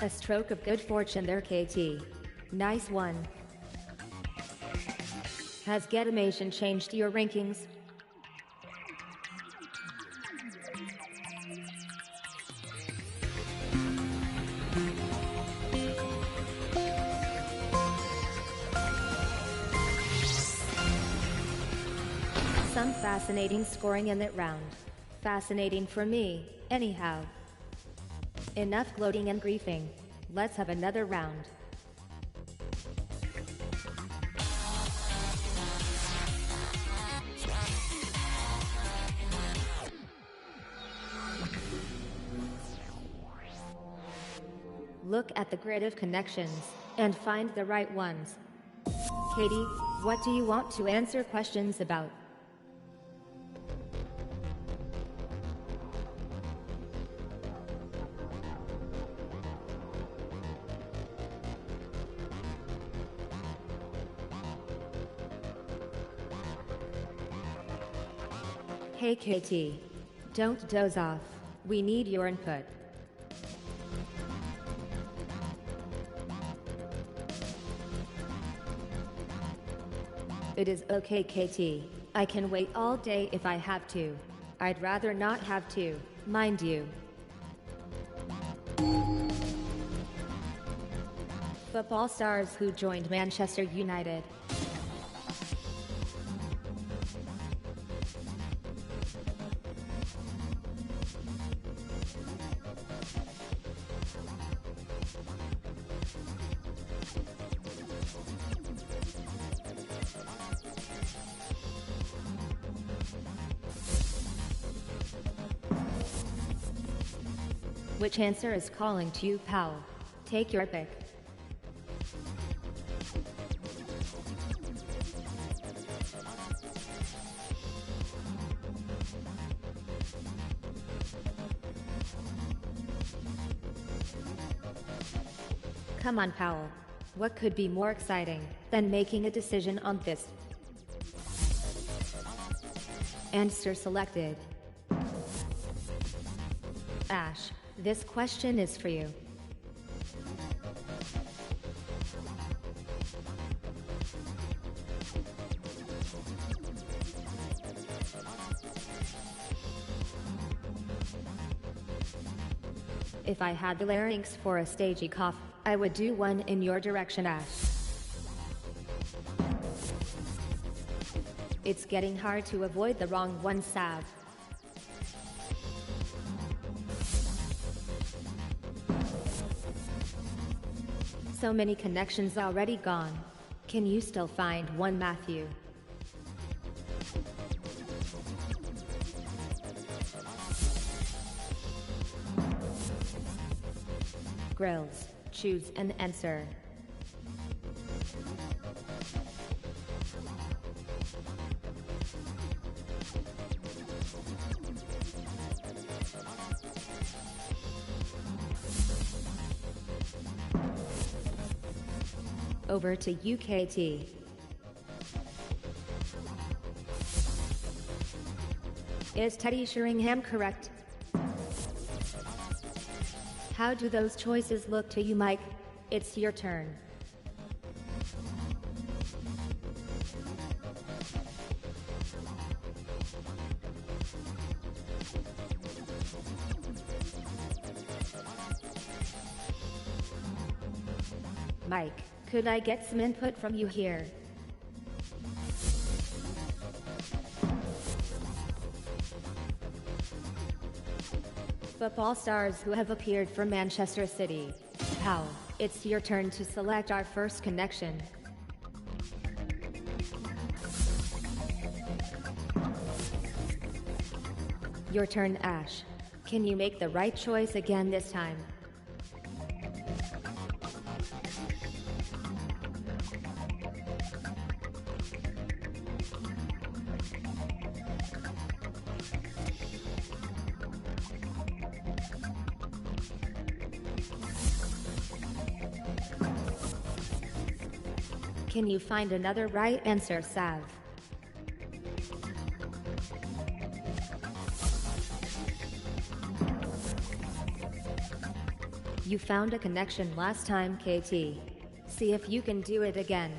A stroke of good fortune there, KT. Nice one. Has Getamation changed your rankings? Some fascinating scoring in that round. Fascinating for me, anyhow. Enough gloating and griefing. Let's have another round. Look at the grid of connections and find the right ones. Katie, what do you want to answer questions about? Hey KT. Don't doze off. We need your input. It is okay KT. I can wait all day if I have to. I'd rather not have to, mind you. Football stars who joined Manchester United. Which answer is calling to you, pal? Take your pick. Come on, Powell. What could be more exciting than making a decision on this? Answer selected. Ash, this question is for you. If I had the larynx for a stagey cough, I would do one in your direction, Ash. It's getting hard to avoid the wrong one, Sav. So many connections already gone. Can you still find one, Matthew? Grills, choose an answer. Over to UKT. Is Teddy Sheringham correct? How do those choices look to you, Mike? It's your turn. Mike, could I get some input from you here? Football stars who have appeared for Manchester City. Pal, it's your turn to select our first connection. Your turn, Ash. Can you make the right choice again this time? Can you find another right answer, Sav? You found a connection last time, KT. See if you can do it again.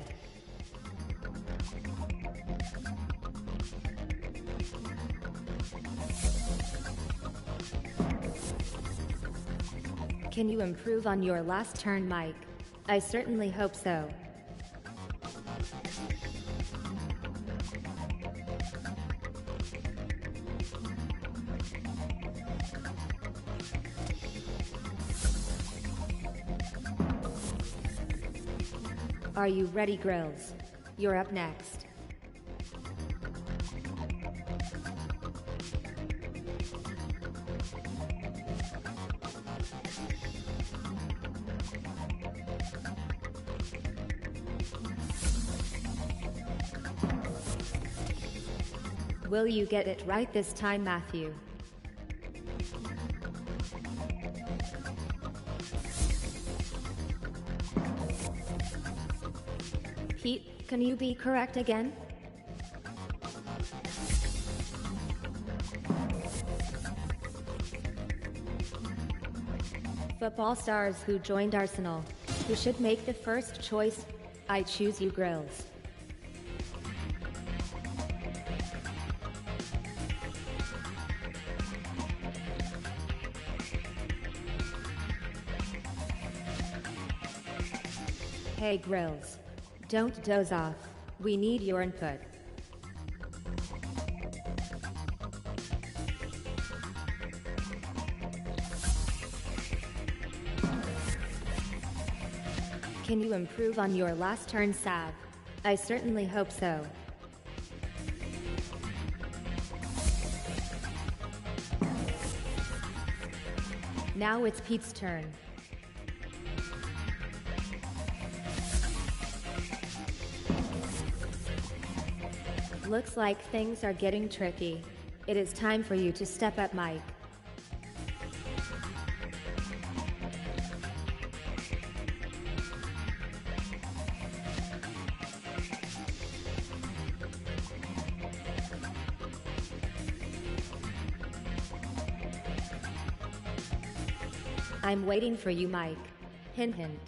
Can you improve on your last turn, Mike? I certainly hope so. Are you ready, Grills? You're up next. Will you get it right this time, Matthew? Pete, can you be correct again? Football stars who joined Arsenal. Who should make the first choice? I choose you, Grills. Hey, Grills. Don't doze off. We need your input. Can you improve on your last turn, Sav? I certainly hope so. Now it's Pete's turn. Looks like things are getting tricky. It is time for you to step up, Mike. I'm waiting for you, Mike. Hint, hint.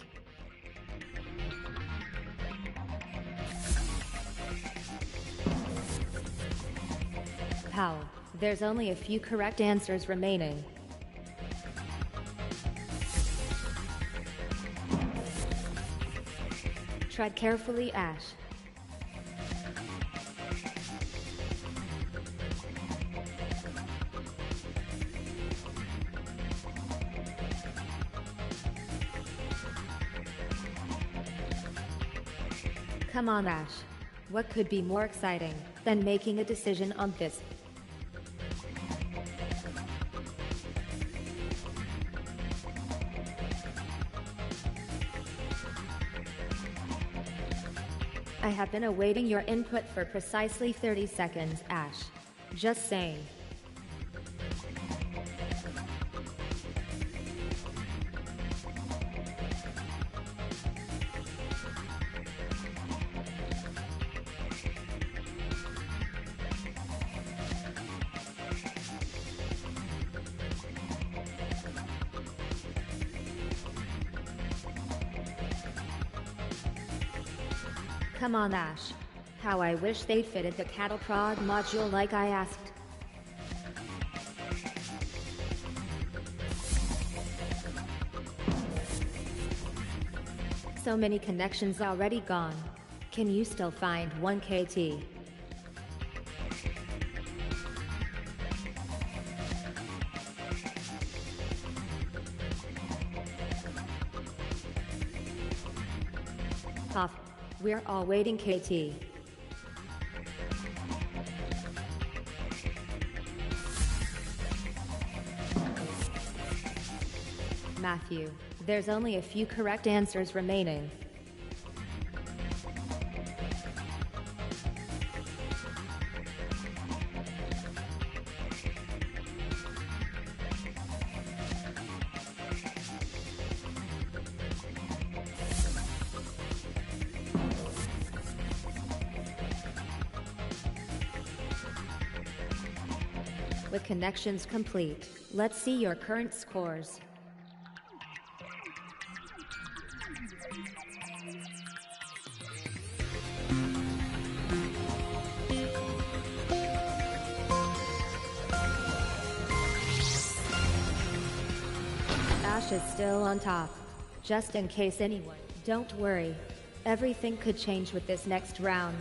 Pal, there's only a few correct answers remaining. Tread carefully, Ash. Come on, Ash. What could be more exciting than making a decision on this? I have been awaiting your input for precisely 30 seconds, Ash. Just saying. Come on, Ash. How I wish they'd fitted the cattle prod module like I asked. So many connections already gone. Can you still find 1 KT? Cough. We're all waiting, KT. Matthew, there's only a few correct answers remaining. With connections complete, let's see your current scores. Ash is still on top. Just in case anyone, don't worry. Everything could change with this next round.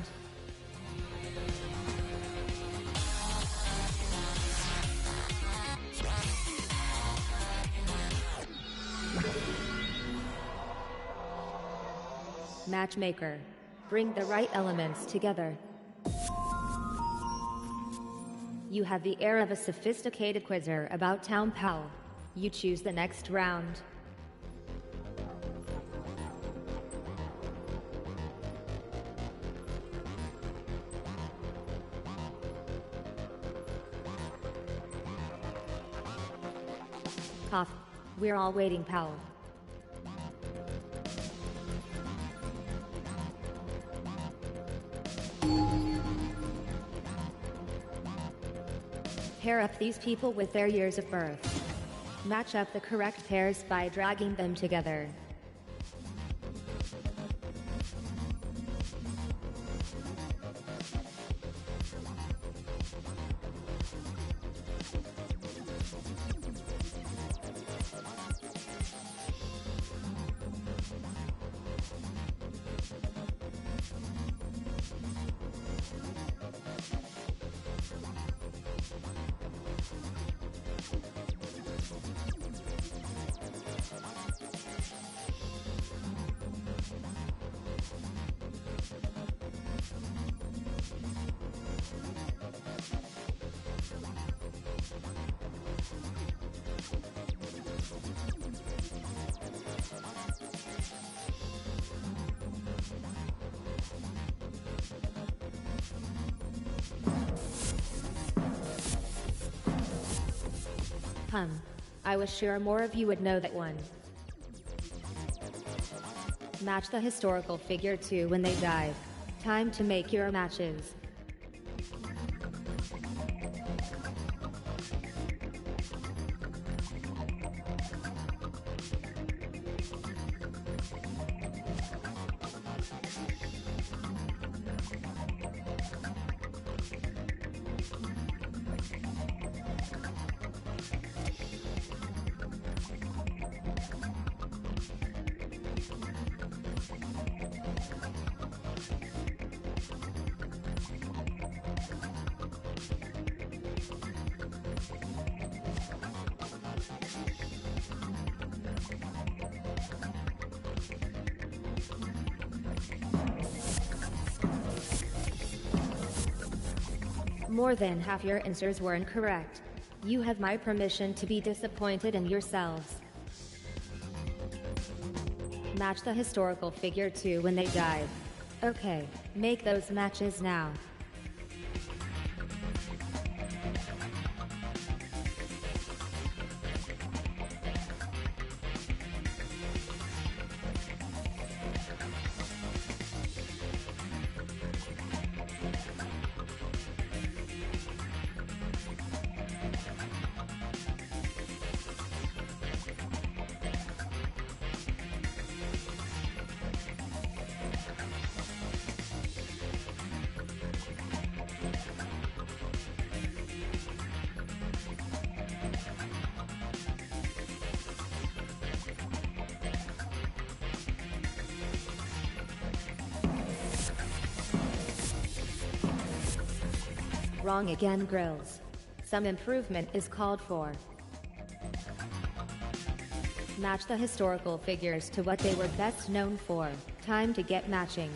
Matchmaker. Bring the right elements together. You have the air of a sophisticated quizzer about Town Powell. You choose the next round. Cough. We're all waiting, Powell. Pair up these people with their years of birth. Match up the correct pairs by dragging them together. I was sure more of you would know that one. Match the historical figure too when they dive. Time to make your matches. More than half your answers were incorrect. You have my permission to be disappointed in yourselves. Match the historical figure to when they died. Okay, make those matches now. Wrong again, Grills. Some improvement is called for. Match the historical figures to what they were best known for. Time to get matching.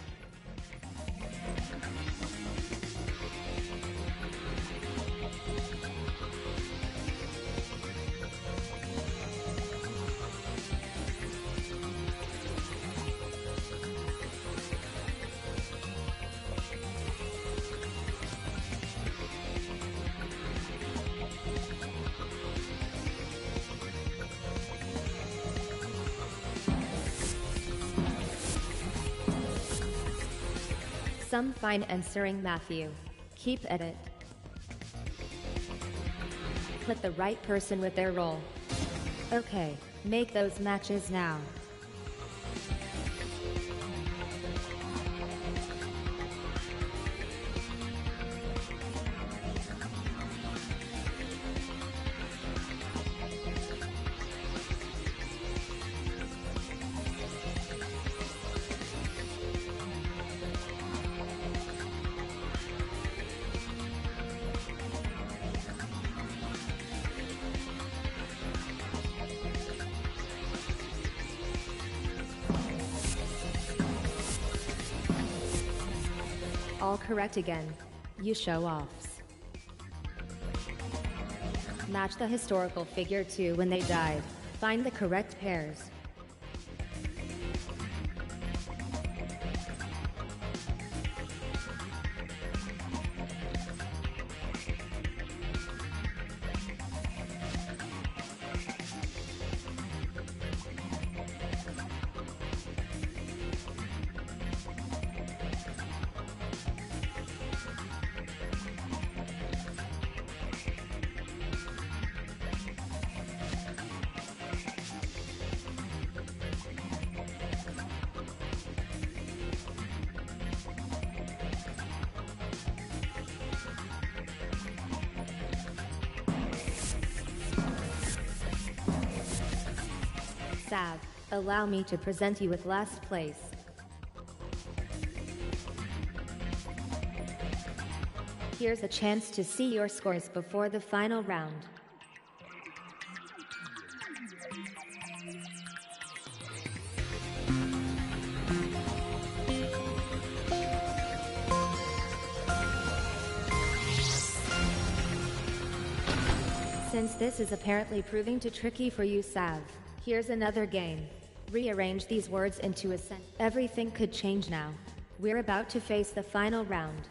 Some fine answering, Matthew. Keep at it. Put the right person with their role. Okay, make those matches now. All correct again. You show-offs. Match the historical figure to when they died. Find the correct pairs. Sav, allow me to present you with last place. Here's a chance to see your scores before the final round. Since this is apparently proving too tricky for you, Sav, here's another game. Rearrange these words into a sentence. Everything could change now. We're about to face the final round.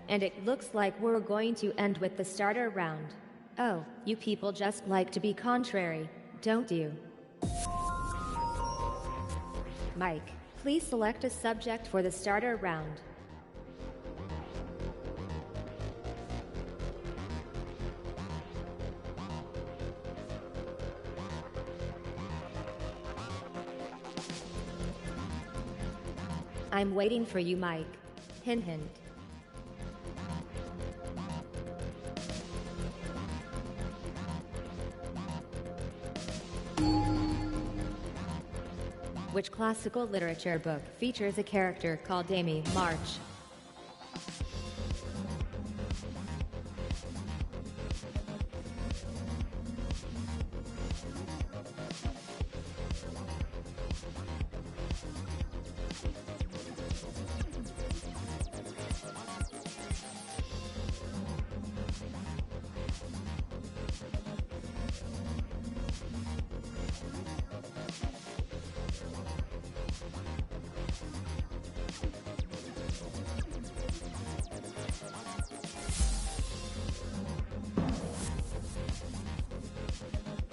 And it looks like we're going to end with the starter round. Oh, you people just like to be contrary, don't you? Mike, please select a subject for the starter round. I'm waiting for you, Mike. Hint hint. Which classical literature book features a character called Amy March?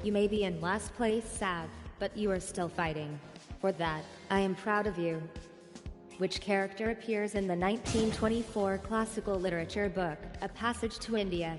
You may be in last place, sad, but you are still fighting. For that, I am proud of you. Which character appears in the 1924 classical literature book, A Passage to India?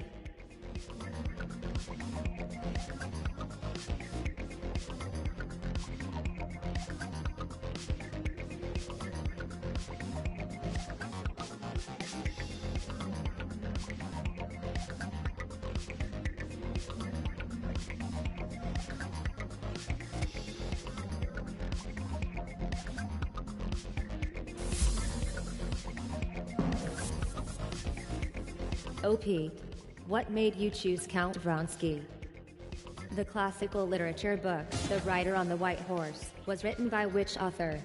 OP. What made you choose Count Vronsky? The classical literature book, The Rider on the White Horse, was written by which author?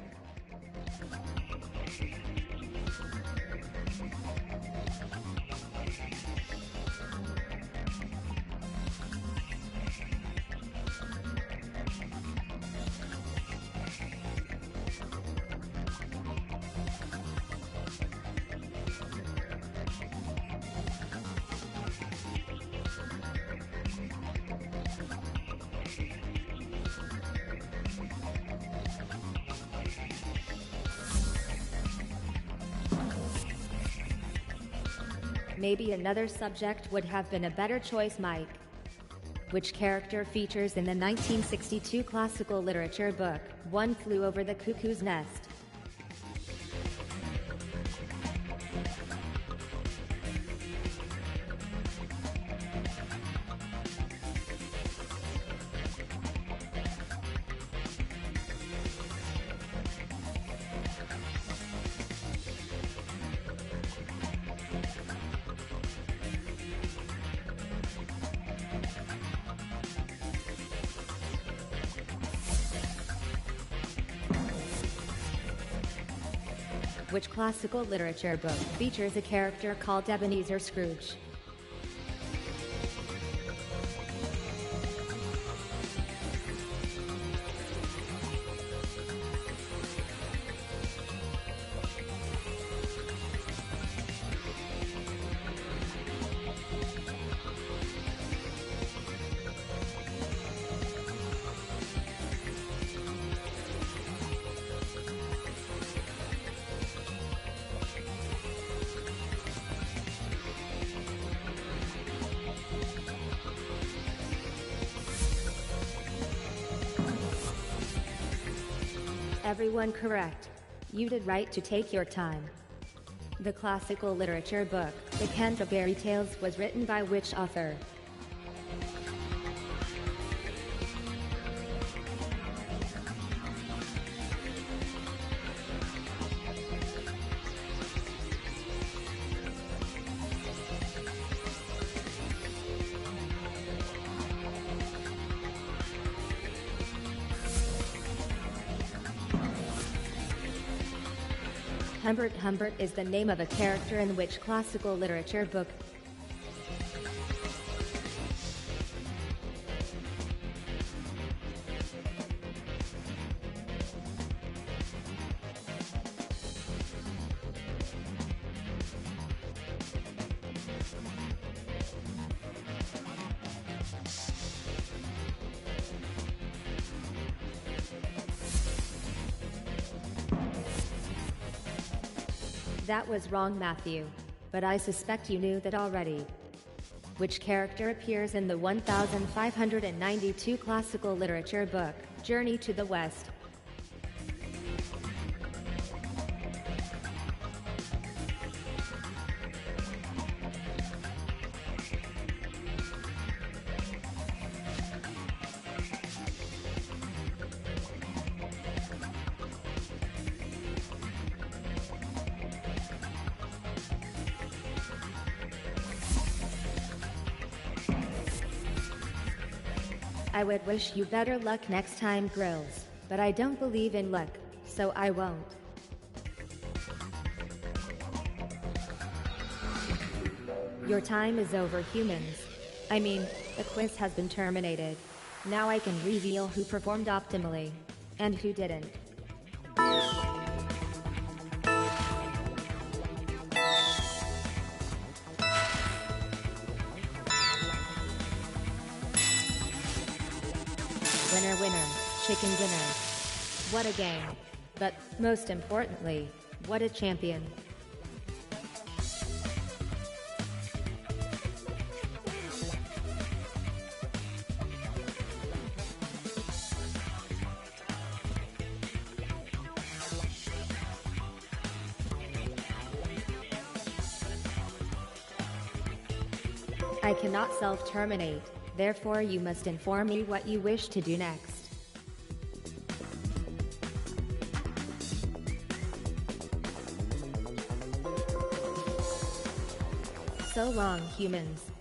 Maybe another subject would have been a better choice, Mike. Which character features in the 1962 classical literature book, One Flew Over the Cuckoo's Nest? Which classical literature book features a character called Ebenezer Scrooge? Everyone correct. You did right to take your time. The classical literature book, The Canterbury Tales, was written by which author? Humbert is the name of a character in which classical literature book? That was wrong, Matthew. But I suspect you knew that already. Which character appears in the 1592 classical literature book, Journey to the West? I would wish you better luck next time, Grills, but I don't believe in luck, so I won't. Your time is over, humans. I mean, the quiz has been terminated. Now I can reveal who performed optimally, and who didn't. Winner, winner, chicken dinner. What a game. But, most importantly, what a champion. I cannot self-terminate, therefore you must inform me what you wish to do next. So long, humans.